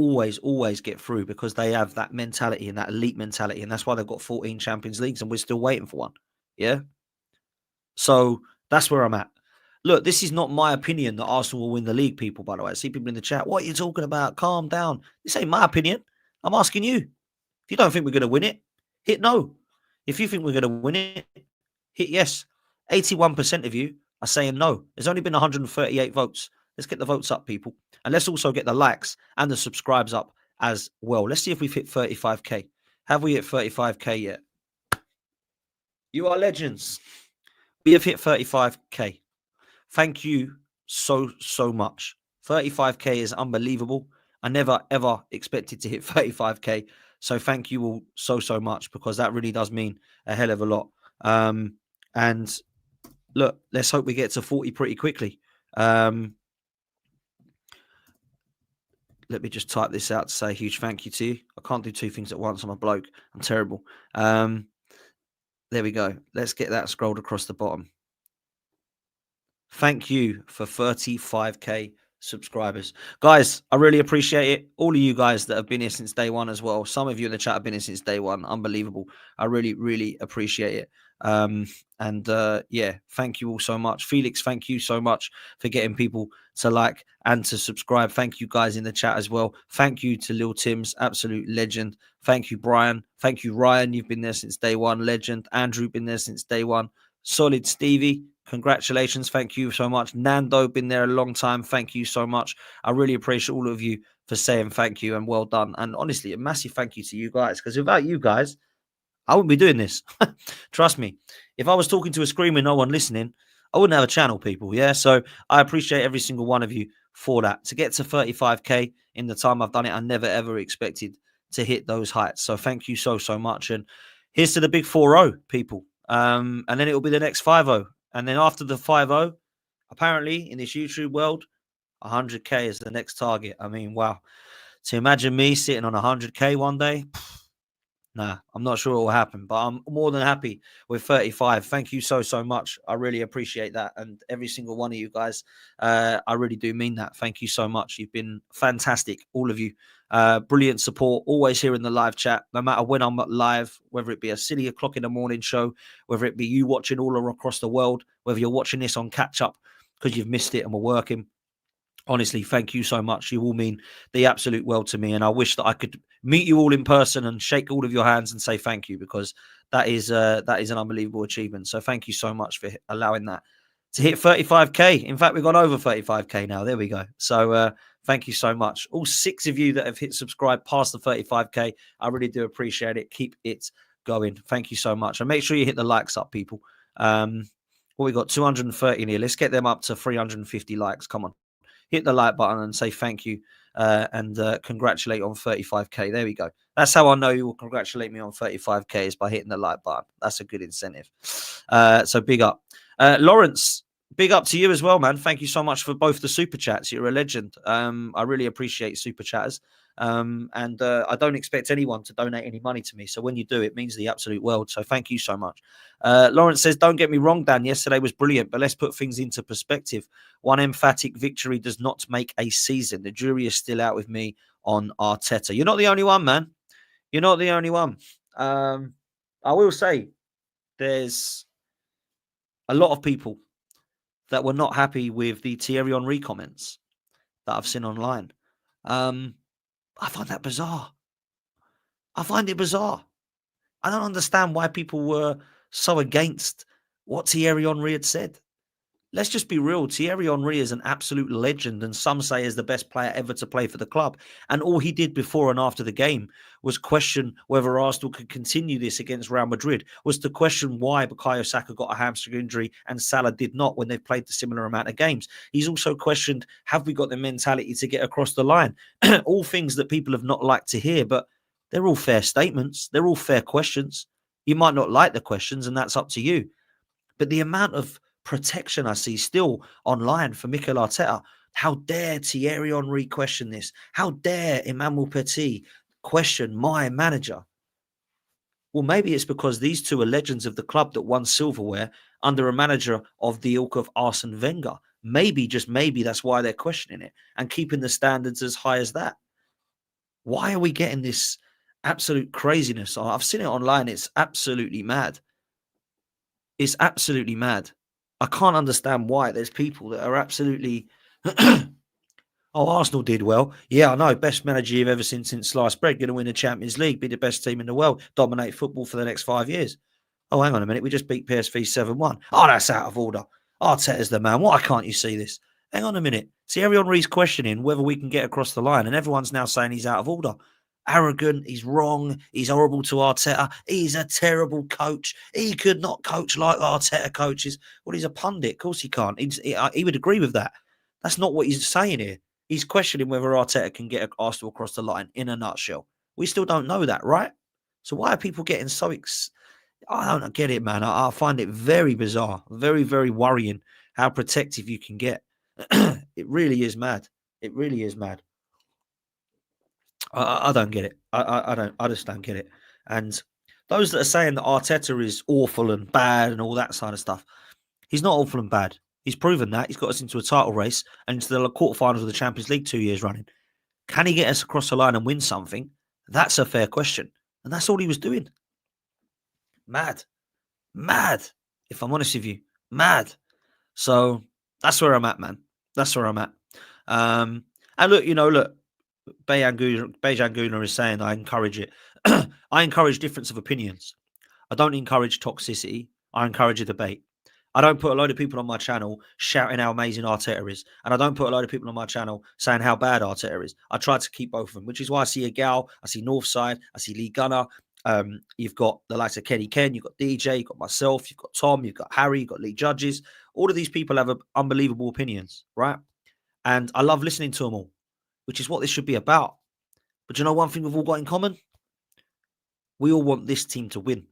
always get through because they have that mentality and that elite mentality. And that's why they've got 14 Champions Leagues and we're still waiting for one. Yeah? So that's where I'm at. Look, this is not my opinion that Arsenal will win the league, people, by the way. I see people in the chat. What are you talking about? Calm down. This ain't my opinion. I'm asking you. If you don't think we're going to win it, hit no. If you think we're going to win it, hit yes. 81% of you are saying no. There's only been 138 votes. Let's get the votes up, people. And let's also get the likes and the subscribes up as well. Let's see if we've hit 35k. Have we hit 35k yet? You are legends. We have hit 35k. Thank you so much. 35k is unbelievable. I never ever expected to hit 35k. So thank you all so much, because that really does mean a hell of a lot. And look, let's hope we get to 40 pretty quickly. Let me just type this out to say a huge thank you to you. I can't do two things at once. I'm a bloke. I'm terrible. There we go. Let's get that scrolled across the bottom. Thank you for 35k subscribers. Guys, I really appreciate it. All of you guys that have been here since day one as well. Some of you in the chat have been here since day one. Unbelievable. I really appreciate it. Yeah, thank you all so much. Felix, thank you so much for getting people to like and to subscribe. Thank you guys in the chat as well. Thank you to Lil Tim's, absolute legend. Thank you, Brian. Thank you, Ryan. You've been there since day one. Legend. Andrew, been there since day one. Solid Stevie, congratulations. Thank you so much. Nando, been there a long time. Thank you so much. I really appreciate all of you for saying thank you and well done. And honestly, a massive thank you to you guys, because without you guys, I wouldn't be doing this. Trust me. If I was talking to a screen with no one listening, I wouldn't have a channel, people. Yeah. So I appreciate every single one of you for that. To get to 35k in the time I've done it, I never ever expected to hit those heights. So thank you so much. And here's to the big 4-0, people. And then it will be the next 5-0. And then after the 5-0, apparently in this YouTube world, 100k is the next target. I mean, wow. To imagine me sitting on 100k one day, nah, I'm not sure it will happen, but I'm more than happy with 35. Thank you so much. I really appreciate that. And every single one of you guys, I really do mean that. Thank you so much. You've been fantastic, all of you. Brilliant support, always here in the live chat, no matter when I'm live, whether it be a silly o'clock in the morning show, whether it be you watching all across the world, whether you're watching this on catch up because you've missed it and we're working. Honestly, thank you so much. You all mean the absolute world to me. And I wish that I could meet you all in person and shake all of your hands and say thank you, because that is an unbelievable achievement. So thank you so much for allowing that to hit 35k. In fact, we've gone over 35k now. There we go. So thank you so much. All 6 of you that have hit subscribe past the 35k, I really do appreciate it. Keep it going. Thank you so much. And make sure you hit the likes up, people. Well, we got 230 in here. Let's get them up to 350 likes. Come on. Hit the like button and say thank you and congratulate on 35k. There we go. That's how I know you will congratulate me on 35k, is by hitting the like button. That's a good incentive. So big up. Lawrence, big up to you as well, man. Thank you so much for both the super chats. You're a legend. I really appreciate super chatters. And I don't expect anyone to donate any money to me. So when you do, it means the absolute world. So thank you so much. Lawrence says, don't get me wrong, Dan. Yesterday was brilliant, but let's put things into perspective. One emphatic victory does not make a season. The jury is still out with me on Arteta. You're not the only one, man. You're not the only one. I will say there's a lot of people that were not happy with the Thierry Henry comments that I've seen online. I find that bizarre. I find it bizarre. I don't understand why people were so against what Thierry Henry had said. Let's just be real. Thierry Henry is an absolute legend, and some say is the best player ever to play for the club. And all he did before and after the game was question whether Arsenal could continue this against Real Madrid, was to question why Bukayo Saka got a hamstring injury and Salah did not when they've played the similar amount of games. He's also questioned, have we got the mentality to get across the line? All things that people have not liked to hear, but they're all fair statements. They're all fair questions. You might not like the questions, and that's up to you. But the amount of protection I see still online for Mikel Arteta. How dare Thierry Henry question this? How dare Emmanuel Petit question my manager? Well, maybe it's because these two are legends of the club that won silverware under a manager of the ilk of Arsene Wenger. Maybe, just maybe, that's why they're questioning it and keeping the standards as high as that. Why are we getting this absolute craziness? I've seen it online. It's absolutely mad. It's absolutely mad. I can't understand why there's people that are absolutely, oh, Arsenal did well. Yeah, I know. Best manager you've ever seen since sliced bread. Going to win the Champions League, be the best team in the world, dominate football for the next 5 years. Oh, hang on a minute. We just beat PSV 7-1. Oh, that's out of order. Arteta's the man. Why can't you see this? Hang on a minute. Thierry Henry's questioning whether we can get across the line, and everyone's now saying he's out of order. arrogant, he's wrong, he's horrible to Arteta, he's a terrible coach, he could not coach like Arteta coaches. Well, he's a pundit, of course he can't. He would agree with that. That's not what he's saying here. He's questioning whether Arteta can get Arsenal across the line in a nutshell. We still don't know that, right? So why are people getting so I don't get it, man. I find it very bizarre, very, very worrying how protective you can get. It really is mad. It really is mad. I don't get it. I just don't get it. And those that are saying that Arteta is awful and bad and all that sort of stuff, he's not awful and bad. He's proven that. He's got us into a title race and into the quarterfinals of the Champions League 2 years running. Can he get us across the line and win something? That's a fair question. And that's all he was doing. Mad. Mad. If I'm honest with you. Mad. So that's where I'm at, man. That's where I'm at. And look, Bejanguna is saying I encourage it. I encourage difference of opinions. I don't encourage toxicity. I encourage a debate. I don't put a load of people on my channel shouting how amazing Arteta is. And I don't put a load of people on my channel saying how bad Arteta is. I try to keep both of them, which is why I see a Gal, I see Northside, I see Lee Gunner. You've got the likes of Kenny Ken, you've got DJ, you've got myself, you've got Tom, you've got Harry, you've got Lee Judges. All of these people have unbelievable opinions, right? And I love listening to them all, which is what this should be about. But you know one thing we've all got in common? We all want this team to win.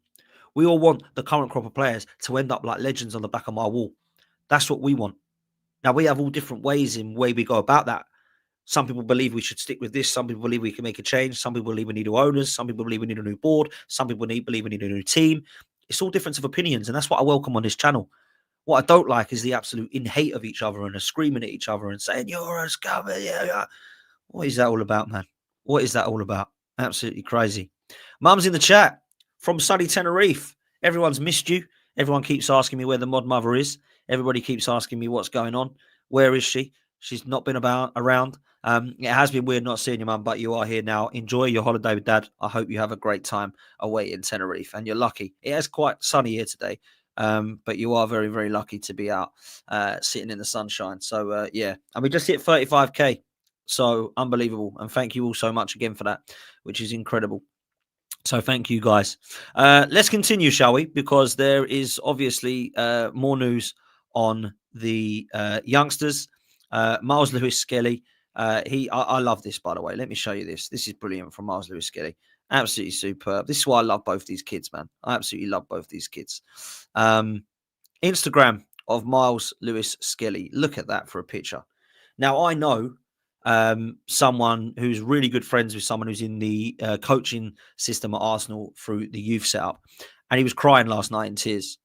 We all want the current crop of players to end up like legends on the back of my wall. That's what we want. Now, we have all different ways in way we go about that. Some people believe we should stick with this. Some people believe we can make a change. Some people believe we need new owners. Some people believe we need a new board. Some people believe we need a new team. It's all difference of opinions, and that's what I welcome on this channel. What I don't like is the absolute in-hate of each other and the screaming at each other and saying, you're a scum. Yeah. What is that all about, man? What is that all about? Absolutely crazy. Mum's in the chat from sunny Tenerife. Everyone's missed you. Everyone keeps asking me where the mod mother is. Everybody keeps asking me what's going on. Where is she? She's not been around. It has been weird not seeing your mum, but you are here now. Enjoy your holiday with Dad. I hope you have a great time away in Tenerife. And you're lucky. It is quite sunny here today. But you are very, very lucky to be out sitting in the sunshine. So, yeah. And we just hit 35K. So, unbelievable. And thank you all so much again for that, which is incredible. So, thank you, guys. Let's continue, shall we? Because there is obviously more news on the youngsters. Miles Lewis-Skelly. I love this, by the way. Let me show you this. This is brilliant from Miles Lewis-Skelly. Absolutely superb. This is why I love both these kids, man. I absolutely love both these kids. Instagram of Miles Lewis-Skelly. Look at that for a picture. Now, I know someone who's really good friends with someone who's in the coaching system at Arsenal through the youth setup. And he was crying last night in tears.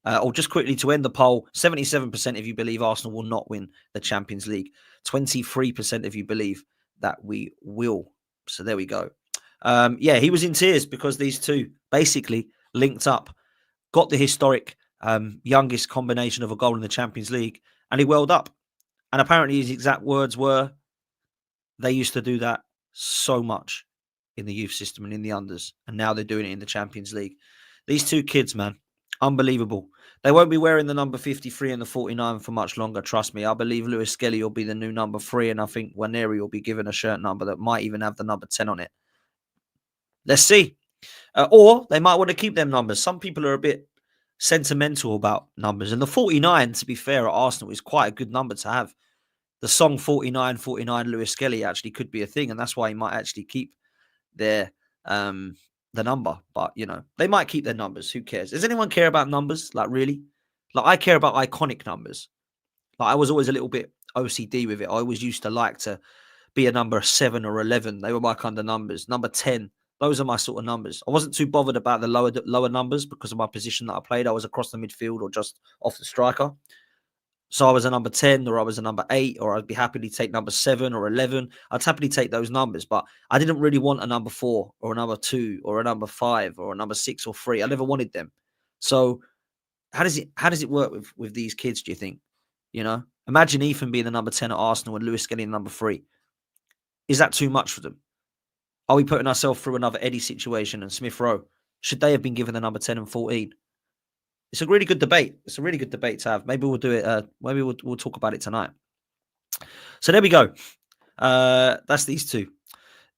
Or just quickly to end the poll, 77% of you believe Arsenal will not win the Champions League. 23% of you believe that we will. So there we go. Yeah, he was in tears because these two basically linked up, got the historic youngest combination of a goal in the Champions League, and he welled up. And apparently his exact words were, they used to do that so much in the youth system and in the unders, and now they're doing it in the Champions League. These two kids, man, unbelievable. They won't be wearing the number 53 and the 49 for much longer, trust me. I believe Lewis-Skelly will be the new number 3, and I think Nwaneri will be given a shirt number that might even have the number 10 on it. Let's see. Or they might want to keep them numbers. Some people are a bit sentimental about numbers. And the 49, to be fair, at Arsenal is quite a good number to have. The song 49 Lewis-Skelly actually could be a thing, and that's why he might actually keep their the number. But, you know, they might keep their numbers. Who cares? Does anyone care about numbers? Like, really? Like, I care about iconic numbers. Like, I was always a little bit OCD with it. I always used to like to be a number 7 or 11. They were my kind of numbers. Number 10. Those are my sort of numbers. I wasn't too bothered about the lower numbers because of my position that I played. I was across the midfield or just off the striker. So I was a number 10 or I was a number 8, or I'd be happy to take number 7 or 11. I'd happily take those numbers, but I didn't really want a number 4 or a number 2 or a number 5 or a number 6 or 3. I never wanted them. So how does it work with these kids, do you think? You know, imagine Ethan being the number 10 at Arsenal and Lewis getting number 3. Is that too much for them? Are we putting ourselves through another Eddie situation and Smith Rowe? Should they have been given the number 10 and 14? It's a really good debate. It's a really good debate to have. Maybe we'll do it. Maybe we'll talk about it tonight. So there we go. That's these two.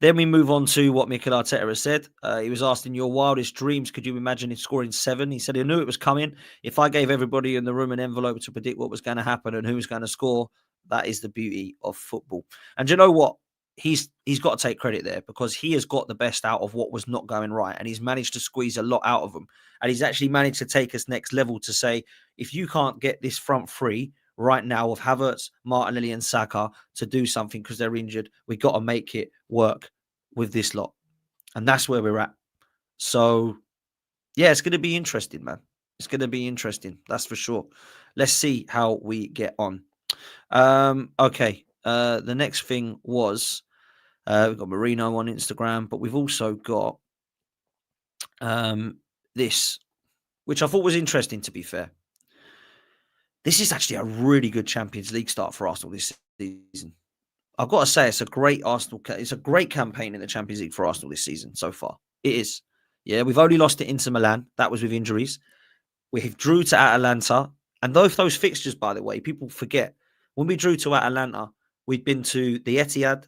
Then we move on to what Mikel Arteta has said. He was asked, in your wildest dreams, could you imagine him scoring 7? He said he knew it was coming. If I gave everybody in the room an envelope to predict what was going to happen and who was going to score, that is the beauty of football. And do you know what? He's got to take credit there, because he has got the best out of what was not going right, and he's managed to squeeze a lot out of them. And he's actually managed to take us next level to say, if you can't get this front three right now of Havertz, Martinelli and Saka to do something because they're injured, we got to make it work with this lot. And that's where we're at. So, yeah, it's going to be interesting, man. It's going to be interesting. That's for sure. Let's see how we get on. Okay. The next thing was, we've got Marino on Instagram, but we've also got this, which I thought was interesting, to be fair. This is actually a really good Champions League start for Arsenal this season. I've got to say, it's a great it's a great campaign in the Champions League for Arsenal this season so far. It is. Yeah, we've only lost to Inter Milan. That was with injuries. We drew to Atalanta. And those fixtures, by the way, people forget. When we drew to Atalanta, we'd been to the Etihad,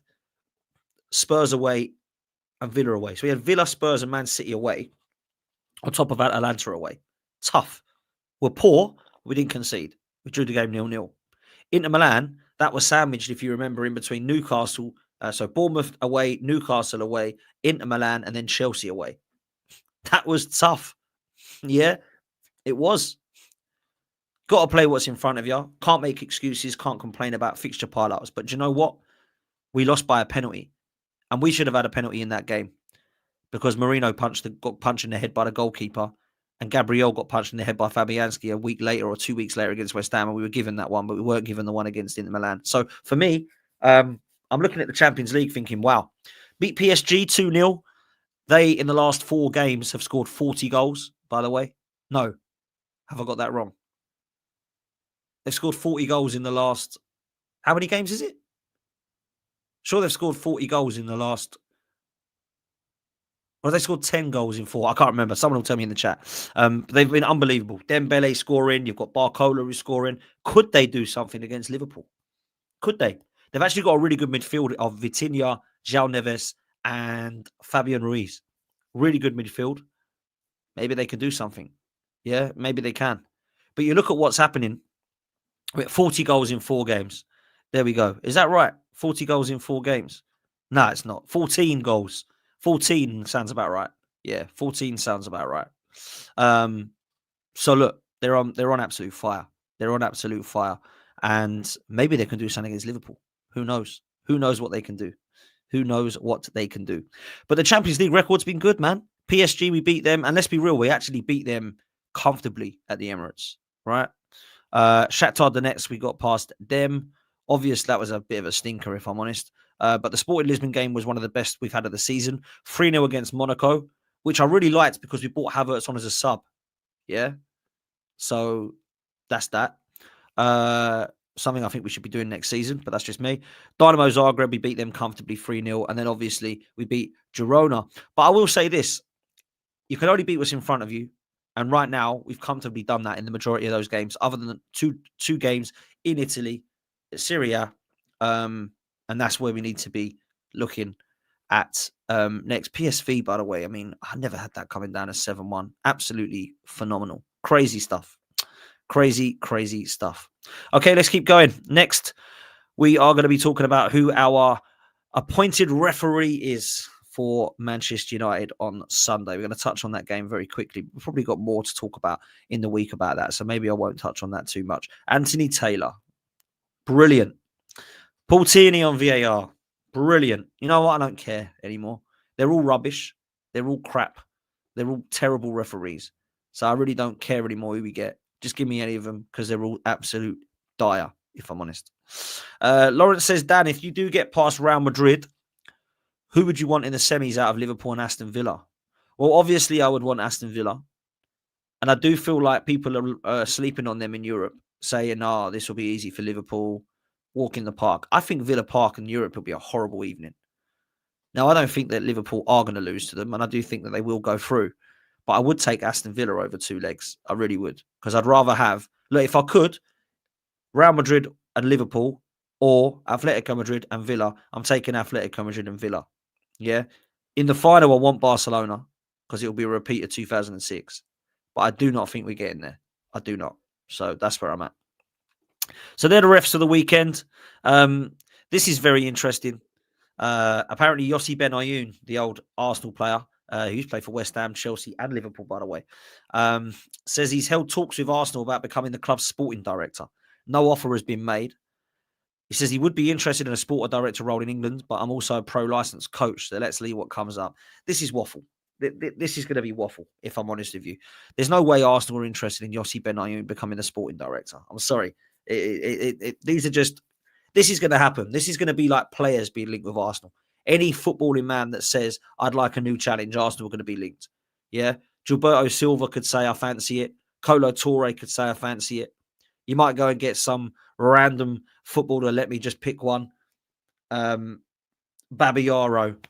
Spurs away, and Villa away. So we had Villa, Spurs, and Man City away, on top of Atalanta away. Tough. We're poor. We didn't concede. We drew the game 0-0. Inter Milan, that was sandwiched, if you remember, in between Newcastle. So Bournemouth away, Newcastle away, Inter Milan, and then Chelsea away. That was tough. Yeah, it was. Got to play what's in front of you. Can't make excuses. Can't complain about fixture pile-ups. But do you know what? We lost by a penalty. And we should have had a penalty in that game, because Marino got punched in the head by the goalkeeper. And Gabriel got punched in the head by Fabianski a week later or 2 weeks later against West Ham. And we were given that one, but we weren't given the one against Inter Milan. So for me, I'm looking at the Champions League thinking, wow, beat PSG 2-0. They, in the last 4 games, have scored 40 goals, by the way. No, have I got that wrong? They've scored 40 goals in the last... How many games is it? Sure, they've scored 40 goals in the last... Well, they scored 10 goals in 4. I can't remember. Someone will tell me in the chat. They've been unbelievable. Dembele scoring. You've got Barcola who's scoring. Could they do something against Liverpool? Could they? They've actually got a really good midfield of Vitinha, João Neves, and Fabian Ruiz. Really good midfield. Maybe they can do something. Yeah, maybe they can. But you look at what's happening. We're at 40 goals in 4 games. There we go. Is that right? 40 goals in 4 games? No, it's not. 14 goals. 14 sounds about right. Yeah, 14 sounds about right. So look, they're on absolute fire. They're on absolute fire. And maybe they can do something against Liverpool. Who knows? Who knows what they can do? Who knows what they can do? But the Champions League record's been good, man. PSG, we beat them. And let's be real, we actually beat them comfortably at the Emirates, right? Shakhtar Donetsk, we got past them. Obviously, that was a bit of a stinker, if I'm honest. But the Sporting Lisbon game was one of the best we've had of the season. 3-0 against Monaco, which I really liked because we brought Havertz on as a sub. Yeah. So that's that. Something I think we should be doing next season, but that's just me. Dynamo Zagreb, we beat them comfortably 3-0. And then obviously we beat Girona. But I will say this. You can only beat what's in front of you. And right now, we've comfortably done that in the majority of those games, other than two games in Italy, Syria. And that's where we need to be looking at next. PSV, by the way, I mean, I never had that coming down as 7-1. Absolutely phenomenal. Crazy stuff. Crazy, crazy stuff. Okay, let's keep going. Next, we are going to be talking about who our appointed referee is for Manchester United on Sunday. We're going to touch on that game very quickly. We've probably got more to talk about in the week about that, so maybe I won't touch on that too much. Anthony Taylor. Brilliant. Paul Tierney on VAR. Brilliant. You know what? I don't care anymore. They're all rubbish. They're all crap. They're all terrible referees. So I really don't care anymore who we get. Just give me any of them because they're all absolute dire, if I'm honest. Lawrence says, Dan, if you do get past Real Madrid, who would you want in the semis out of Liverpool and Aston Villa? Well, obviously, I would want Aston Villa. And I do feel like people are sleeping on them in Europe, saying, this will be easy for Liverpool. Walk in the park. I think Villa Park in Europe will be a horrible evening. Now, I don't think that Liverpool are going to lose to them, and I do think that they will go through. But I would take Aston Villa over 2 legs. I really would. Because I'd rather have... Look, if I could, Real Madrid and Liverpool or Atletico Madrid and Villa. I'm taking Atletico Madrid and Villa. Yeah. In the final, I want Barcelona because it will be a repeat of 2006. But I do not think we're getting there. I do not. So that's where I'm at. So they're the refs of the weekend. This is very interesting. Apparently, Yossi Benayoun, the old Arsenal player, who's played for West Ham, Chelsea, and Liverpool, by the way, says he's held talks with Arsenal about becoming the club's sporting director. No offer has been made. He says he would be interested in a sport director role in England, but I'm also a pro-licensed coach, so let's see what comes up. This is waffle. This is going to be waffle, if I'm honest with you. There's no way Arsenal are interested in Yossi Benayoun becoming the sporting director. I'm sorry. These are just... This is going to happen. This is going to be like players being linked with Arsenal. Any footballing man that says, I'd like a new challenge, Arsenal are going to be linked. Yeah? Gilberto Silva could say, I fancy it. Kolo Touré could say, I fancy it. You might go and get some random footballer. Let me just pick one. Babayaro,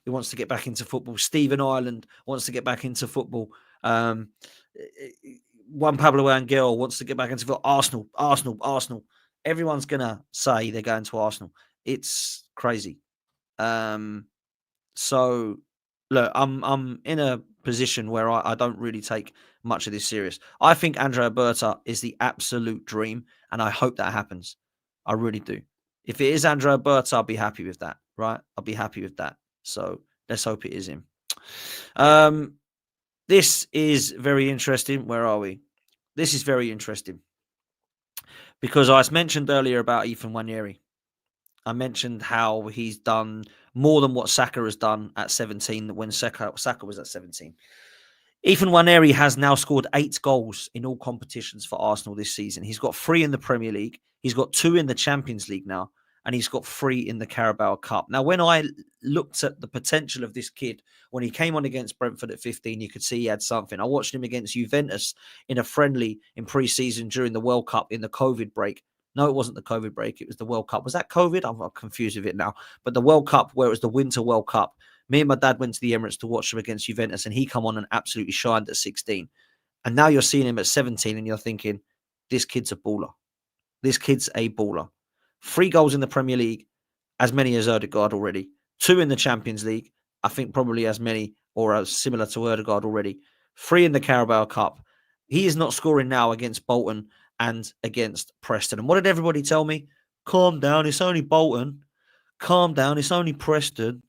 who wants to get back into football. Stephen Ireland wants to get back into football. Juan Pablo Angel wants to get back into football. Arsenal. Everyone's going to say they're going to Arsenal. It's crazy. So, look, I'm in a position where I don't really take much of this serious. I think Andrea Berta is the absolute dream, and I hope that happens. I really do. If it is Andrea Berta, I'll be happy with that, right? I'll be happy with that. So let's hope it is him. This is very interesting. Where are we? This is very interesting. Because I mentioned earlier about Ethan Nwaneri. I mentioned how he's done more than what Saka has done at 17 when Saka was at 17. Ethan Nwaneri has now scored 8 goals in all competitions for Arsenal this season. He's got 3 in the Premier League. He's got 2 in the Champions League now. And he's got 3 in the Carabao Cup. Now, when I looked at the potential of this kid, when he came on against Brentford at 15, you could see he had something. I watched him against Juventus in a friendly in pre-season during the World Cup in the COVID break. No, it wasn't the COVID break. It was the World Cup. Was that COVID? I'm confused with it now. But the World Cup, where it was the Winter World Cup, me and my dad went to the Emirates to watch him against Juventus, and he come on and absolutely shined at 16. And now you're seeing him at 17, and you're thinking, this kid's a baller. This kid's a baller. 3 goals in the Premier League, as many as Ødegaard already. 2 in the Champions League, I think probably as many or as similar to Ødegaard already. 3 in the Carabao Cup. He is not scoring now against Bolton and against Preston. And what did everybody tell me? Calm down, it's only Bolton. Calm down, it's only Preston.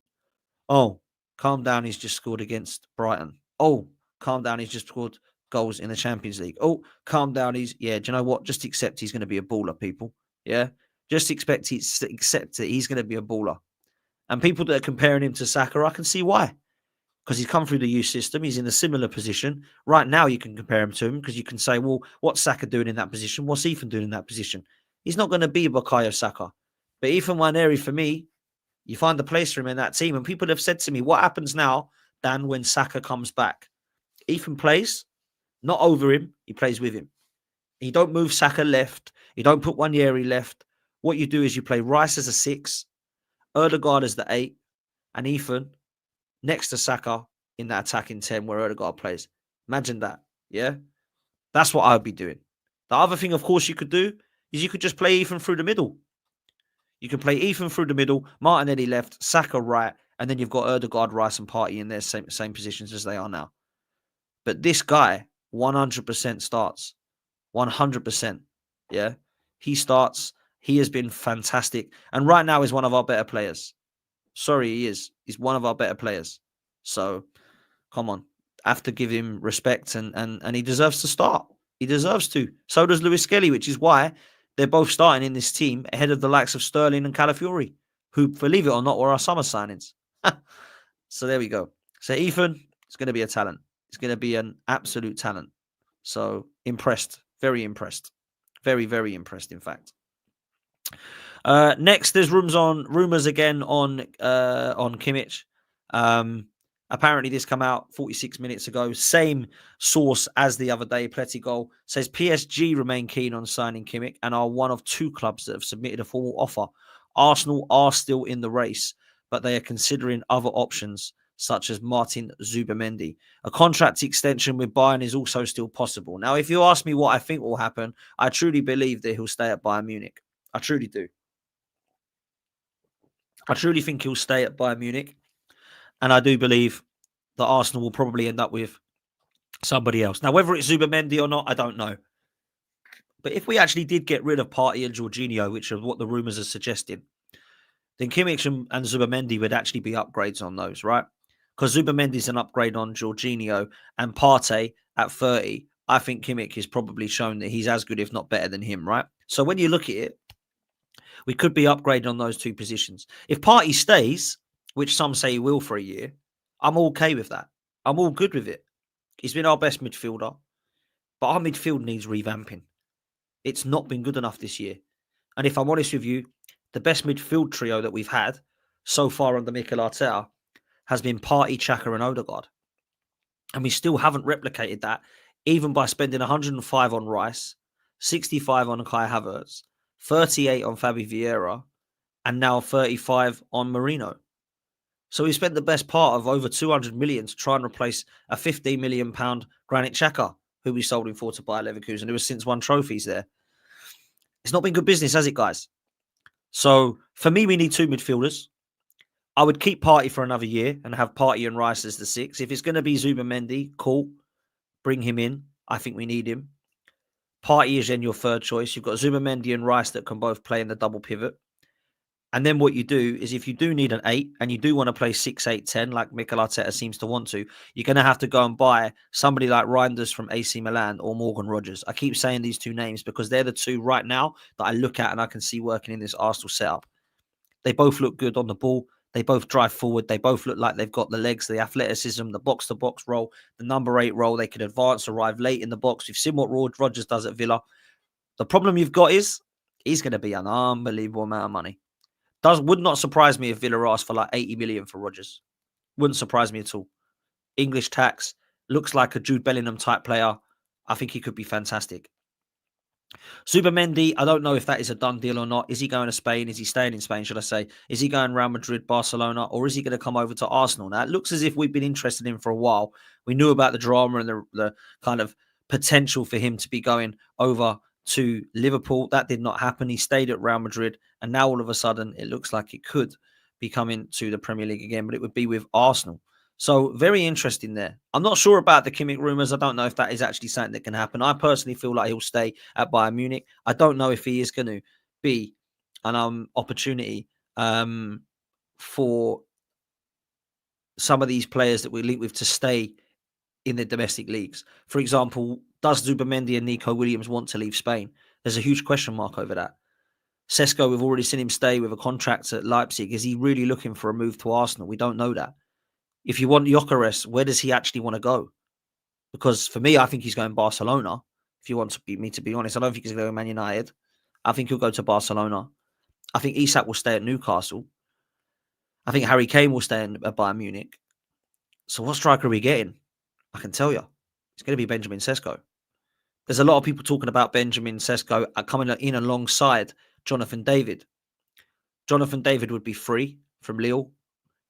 Oh, calm down, he's just scored against Brighton. Oh, calm down, he's just scored goals in the Champions League. Oh, calm down, do you know what? Just accept he's going to be a baller, people. Yeah? Just accept that he's going to be a baller. And people that are comparing him to Saka, I can see why. Because he's come through the youth system. He's in a similar position. Right now, you can compare him to him because you can say, well, what's Saka doing in that position? What's Ethan doing in that position? He's not going to be Bukayo Saka. But Ethan Nwaneri, for me, you find the place for him in that team. And people have said to me, what happens now, Dan, when Saka comes back? Ethan plays, not over him. He plays with him. You don't move Saka left. You don't put Nwaneri left. What you do is you play Rice as a 6, Ødegaard as the 8, and Ethan next to Saka in that attacking 10 where Ødegaard plays. Imagine that, yeah? That's what I would be doing. The other thing, of course, you could do is you could just play Ethan through the middle. You can play Ethan through the middle, Martinelli left, Saka right, and then you've got Ødegaard, Rice, and Partey in their same positions as they are now. But this guy 100% starts. 100%, yeah? He starts. He has been fantastic. And right now is one of our better players. Sorry, he is. He's one of our better players. So, come on. I have to give him respect and he deserves to start. He deserves to. So does Lewis-Skelly, which is why they're both starting in this team ahead of the likes of Sterling and Calafiori, who, believe it or not, were our summer signings. So there we go. So Ethan is going to be a talent. He's going to be an absolute talent. So impressed. Very impressed. Very, very impressed, in fact. Next, there's rumors again on Kimmich. Apparently, this come out 46 minutes ago. Same source as the other day. Pletigol says PSG remain keen on signing Kimmich and are one of 2 clubs that have submitted a formal offer. Arsenal are still in the race, but they are considering other options such as Martin Zubimendi. A contract extension with Bayern is also still possible. Now, if you ask me what I think will happen, I truly believe that he'll stay at Bayern Munich. I truly do. I truly think he'll stay at Bayern Munich. And I do believe that Arsenal will probably end up with somebody else. Now, whether it's Zubamendi or not, I don't know. But if we actually did get rid of Partey and Jorginho, which are what the rumours are suggesting, then Kimmich and Zubamendi would actually be upgrades on those, right? Because Zubamendi's an upgrade on Jorginho, and Partey at 30, I think Kimmich has probably shown that he's as good, if not better than him, right? So when you look at it, we could be upgraded on those two positions. If Partey stays, which some say he will for a year, I'm okay with that. I'm all good with it. He's been our best midfielder, but our midfield needs revamping. It's not been good enough this year. And if I'm honest with you, the best midfield trio that we've had so far under Mikel Arteta has been Partey, Saka and Odegaard. And we still haven't replicated that, even by spending 105 on Rice, 65 on Kai Havertz, 38 on Fabi Vieira, and now 35 on Marino. So we spent the best part of over 200 million to try and replace a £15 million Granit Xhaka, who we sold him for to Bayer Leverkusen, who has since won trophies there. It's not been good business, has it, guys? So for me, we need two midfielders. I would keep Partey for another year and have Partey and Rice as the 6. If it's going to be Zubamendi, cool. Bring him in. I think we need him. Partey is then your third choice. You've got Zubamendi and Rice that can both play in the double pivot. And then what you do is if you do need an 8 and you do want to play 6, 8, 10, like Mikel Arteta seems to want to, you're going to have to go and buy somebody like Reinders from AC Milan or Morgan Rogers. I keep saying these two names because they're the two right now that I look at and I can see working in this Arsenal setup. They both look good on the ball. They both drive forward. They both look like they've got the legs, the athleticism, the box-to-box role, the number 8 role. They can advance, arrive late in the box. We've seen what Rogers does at Villa. The problem you've got is he's going to be an unbelievable amount of money. Would not surprise me if Villa asked for like 80 million for Rogers. Wouldn't surprise me at all. English tax, looks like a Jude Bellingham type player. I think he could be fantastic. Zubamendi, I don't know if that is a done deal or not. Is he going to Spain? Is he staying in Spain, should I say? Is he going Real Madrid, Barcelona, or is he going to come over to Arsenal? Now, it looks as if we've been interested in him for a while. We knew about the drama and the kind of potential for him to be going over to Liverpool. That did not happen. He stayed at Real Madrid, and now all of a sudden it looks like it could be coming to the Premier League again, but it would be with Arsenal. So very interesting there. I'm not sure about the Kimmich rumours. I don't know if that is actually something that can happen. I personally feel like he'll stay at Bayern Munich. I don't know if he is going to be an opportunity for some of these players that we link with to stay in the domestic leagues. For example, does Zubamendi and Nico Williams want to leave Spain? There's a huge question mark over that. Sesko, we've already seen him stay with a contract at Leipzig. Is he really looking for a move to Arsenal? We don't know that. If you want Gyökeres, where does he actually want to go? Because for me, I think he's going Barcelona. If you want me to be honest, I don't think he's going to go Man United. I think he'll go to Barcelona. I think Isak will stay at Newcastle. I think Harry Kane will stay at Bayern Munich. So what striker are we getting? I can tell you. It's going to be Benjamin Sesko. There's a lot of people talking about Benjamin Sesko coming in alongside Jonathan David. Jonathan David would be free from Lille.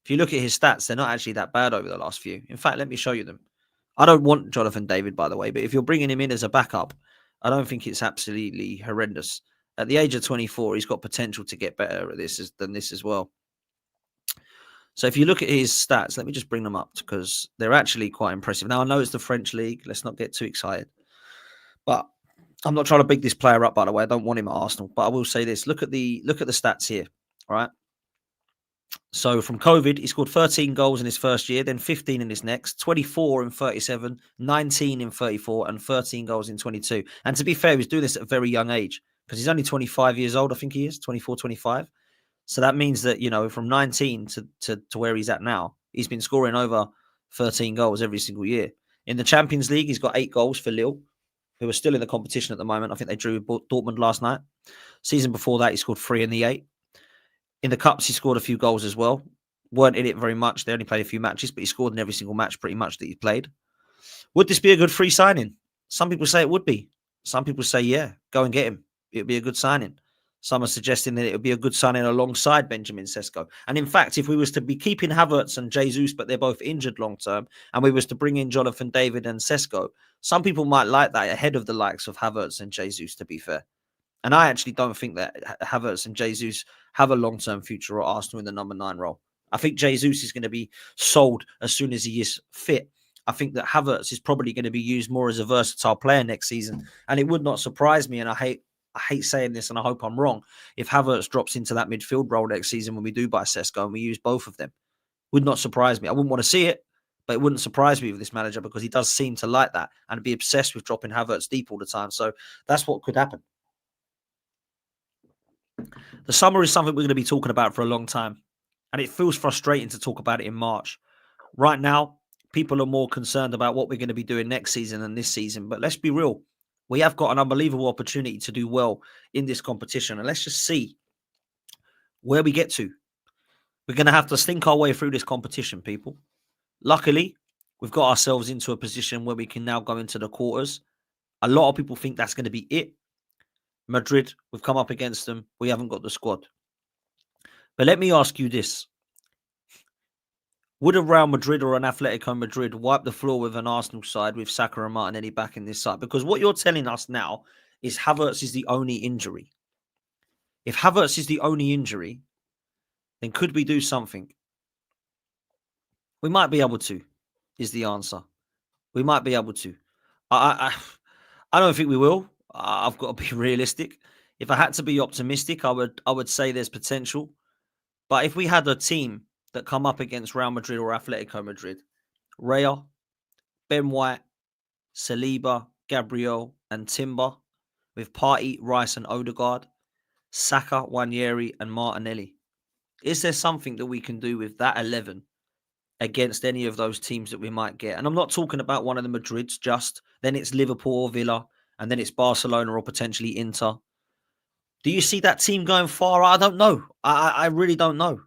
If you look at his stats, they're not actually that bad over the last few. In fact, let me show you them. I don't want Jonathan David, by the way, but if you're bringing him in as a backup, I don't think it's absolutely horrendous. At the age of 24, he's got potential to get better at this than this as well. So if you look at his stats, let me just bring them up because they're actually quite impressive. Now, I know it's the French league. Let's not get too excited. But I'm not trying to big this player up, by the way. I don't want him at Arsenal. But I will say this. Look at the stats here, all right? So from COVID, he scored 13 goals in his first year, then 15 in his next, 24 in 37, 19 in 34, and 13 goals in 22. And to be fair, he was doing this at a very young age because he's only 25 years old, I think he is, 24, 25. So that means that, you know, from 19 to where he's at now, he's been scoring over 13 goals every single year. In the Champions League, he's got 8 goals for Lille, who are still in the competition at the moment. I think they drew with Dortmund last night. Season before that, he scored 3 in the 8. In the Cups, he scored a few goals as well. Weren't in it very much. They only played a few matches, but he scored in every single match pretty much that he played. Would this be a good free signing? Some people say it would be. Some people say, yeah, go and get him. It would be a good signing. Some are suggesting that it would be a good signing alongside Benjamin Sesko. And in fact, if we was to be keeping Havertz and Jesus, but they're both injured long term, and we was to bring in Jonathan David and Sesko, some people might like that ahead of the likes of Havertz and Jesus, to be fair. And I actually don't think that Havertz and Jesus have a long-term future at Arsenal in the number 9 role. I think Jesus is going to be sold as soon as he is fit. I think that Havertz is probably going to be used more as a versatile player next season. And it would not surprise me, and I hate saying this and I hope I'm wrong, if Havertz drops into that midfield role next season when we do buy Sesko and we use both of them. Would not surprise me. I wouldn't want to see it, but it wouldn't surprise me with this manager because he does seem to like that and be obsessed with dropping Havertz deep all the time. So that's what could happen. The summer is something we're going to be talking about for a long time, and it feels frustrating to talk about it in March. Right now, people are more concerned about what we're going to be doing next season than this season. But let's be real. We have got an unbelievable opportunity to do well in this competition. And let's just see where we get to. We're going to have to think our way through this competition, people. Luckily, we've got ourselves into a position where we can now go into the quarters. A lot of people think that's going to be it. Madrid, we've come up against them. We haven't got the squad. But let me ask you this. Would a Real Madrid or an Atletico Madrid wipe the floor with an Arsenal side with Saka and Martinelli back in this side? Because what you're telling us now is Havertz is the only injury. If Havertz is the only injury, then could we do something? We might be able to, is the answer. We might be able to. I don't think we will. I've got to be realistic. If I had to be optimistic, I would say there's potential. But if we had a team that come up against Real Madrid or Atletico Madrid, Raya, Ben White, Saliba, Gabriel, and Timber, with Partey, Rice, and Odegaard, Saka, Nwaneri, and Martinelli. Is there something that we can do with that 11 against any of those teams that we might get? And I'm not talking about one of the Madrids just. Then it's Liverpool or Villa, and then it's Barcelona or potentially Inter. Do you see that team going far? I don't know. I really don't know.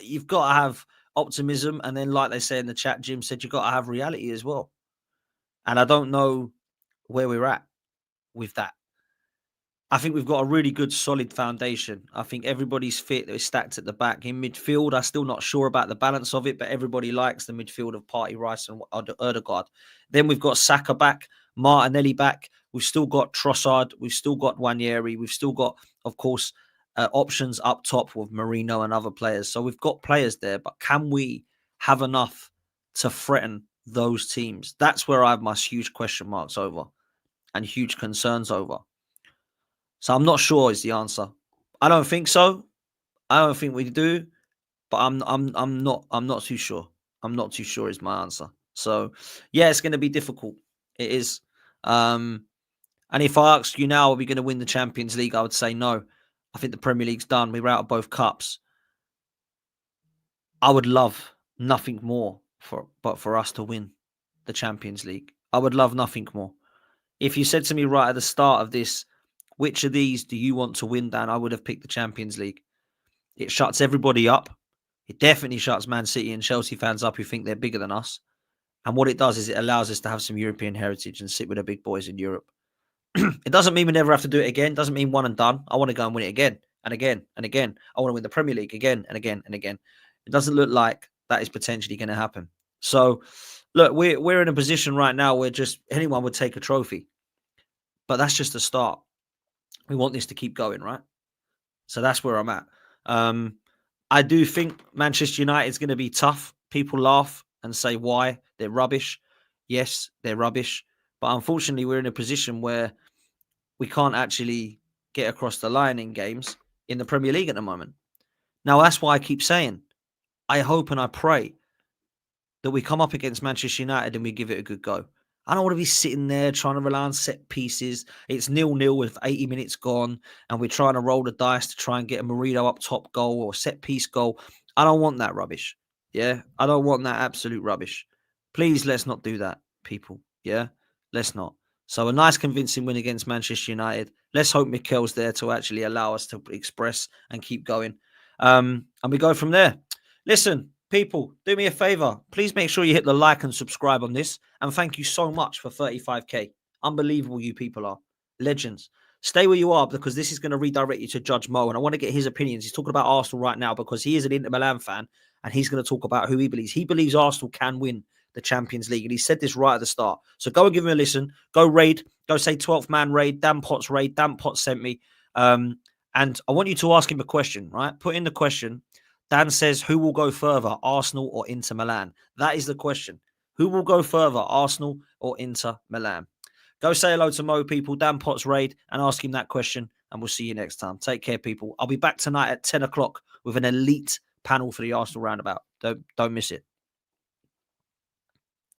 You've got to have optimism, and then like they say in the chat, Jim said you've got to have reality as well. And I don't know where we're at with that. I think we've got a really good, solid foundation. I think everybody's fit. They're stacked at the back. In midfield, I'm still not sure about the balance of it, but everybody likes the midfield of Partey, Rice, and Odegaard. Then we've got Saka back, Martinelli back. We've still got Trossard. We've still got Nwaneri. We've still got, of course, options up top with Marino and other players. So we've got players there, but can we have enough to threaten those teams? That's where I have my huge question marks over and huge concerns over. So I'm not sure is the answer. I don't think so. I don't think we do, but I'm not too sure. I'm not too sure is my answer. So yeah, it's going to be difficult. It is. And if I ask you now, are we going to win the Champions League? I would say no. I think the Premier League's done. We're out of both cups. I would love nothing more for us to win the Champions League. I would love nothing more. If you said to me right at the start of this, which of these do you want to win, Dan? I would have picked the Champions League. It shuts everybody up. It definitely shuts Man City and Chelsea fans up who think they're bigger than us. And what it does is it allows us to have some European heritage and sit with the big boys in Europe. It doesn't mean we never have to do it again. It doesn't mean one and done. I want to go and win it again and again and again. I want to win the Premier League again and again and again. It doesn't look like that is potentially going to happen. So, look, we're in a position right now where just anyone would take a trophy. But that's just a start. We want this to keep going, right? So that's where I'm at. I do think Manchester United is going to be tough. People laugh and say why. They're rubbish. Yes, they're rubbish. But unfortunately, we're in a position where we can't actually get across the line in games in the Premier League at the moment. Now, that's why I keep saying, I hope and I pray that we come up against Manchester United and we give it a good go. I don't want to be sitting there trying to rely on set pieces. It's 0-0 with 80 minutes gone and we're trying to roll the dice to try and get a Marino up top goal or set piece goal. I don't want that rubbish. Yeah, I don't want that absolute rubbish. Please, let's not do that, people. Yeah, let's not. So a nice convincing win against Manchester United. Let's hope Mikel's there to actually allow us to express and keep going. And we go from there. Listen, people, do me a favor. Please make sure you hit the like and subscribe on this. And thank you so much for 35k. Unbelievable you people are. Legends. Stay where you are because this is going to redirect you to Judge Mo. And I want to get his opinions. He's talking about Arsenal right now because he is an Inter Milan fan. And he's going to talk about who he believes. He believes Arsenal can win the Champions League. And he said this right at the start. So go and give him a listen. Go raid. Go say 12th man raid. Dan Potts raid. Dan Potts sent me. And I want you to ask him a question, right? Put in the question. Dan says, who will go further, Arsenal or Inter Milan? That is the question. Who will go further, Arsenal or Inter Milan? Go say hello to Mo, people, Dan Potts Raid, and ask him that question. And we'll see you next time. Take care, people. I'll be back tonight at 10 o'clock with an elite panel for the Arsenal roundabout. Don't miss it.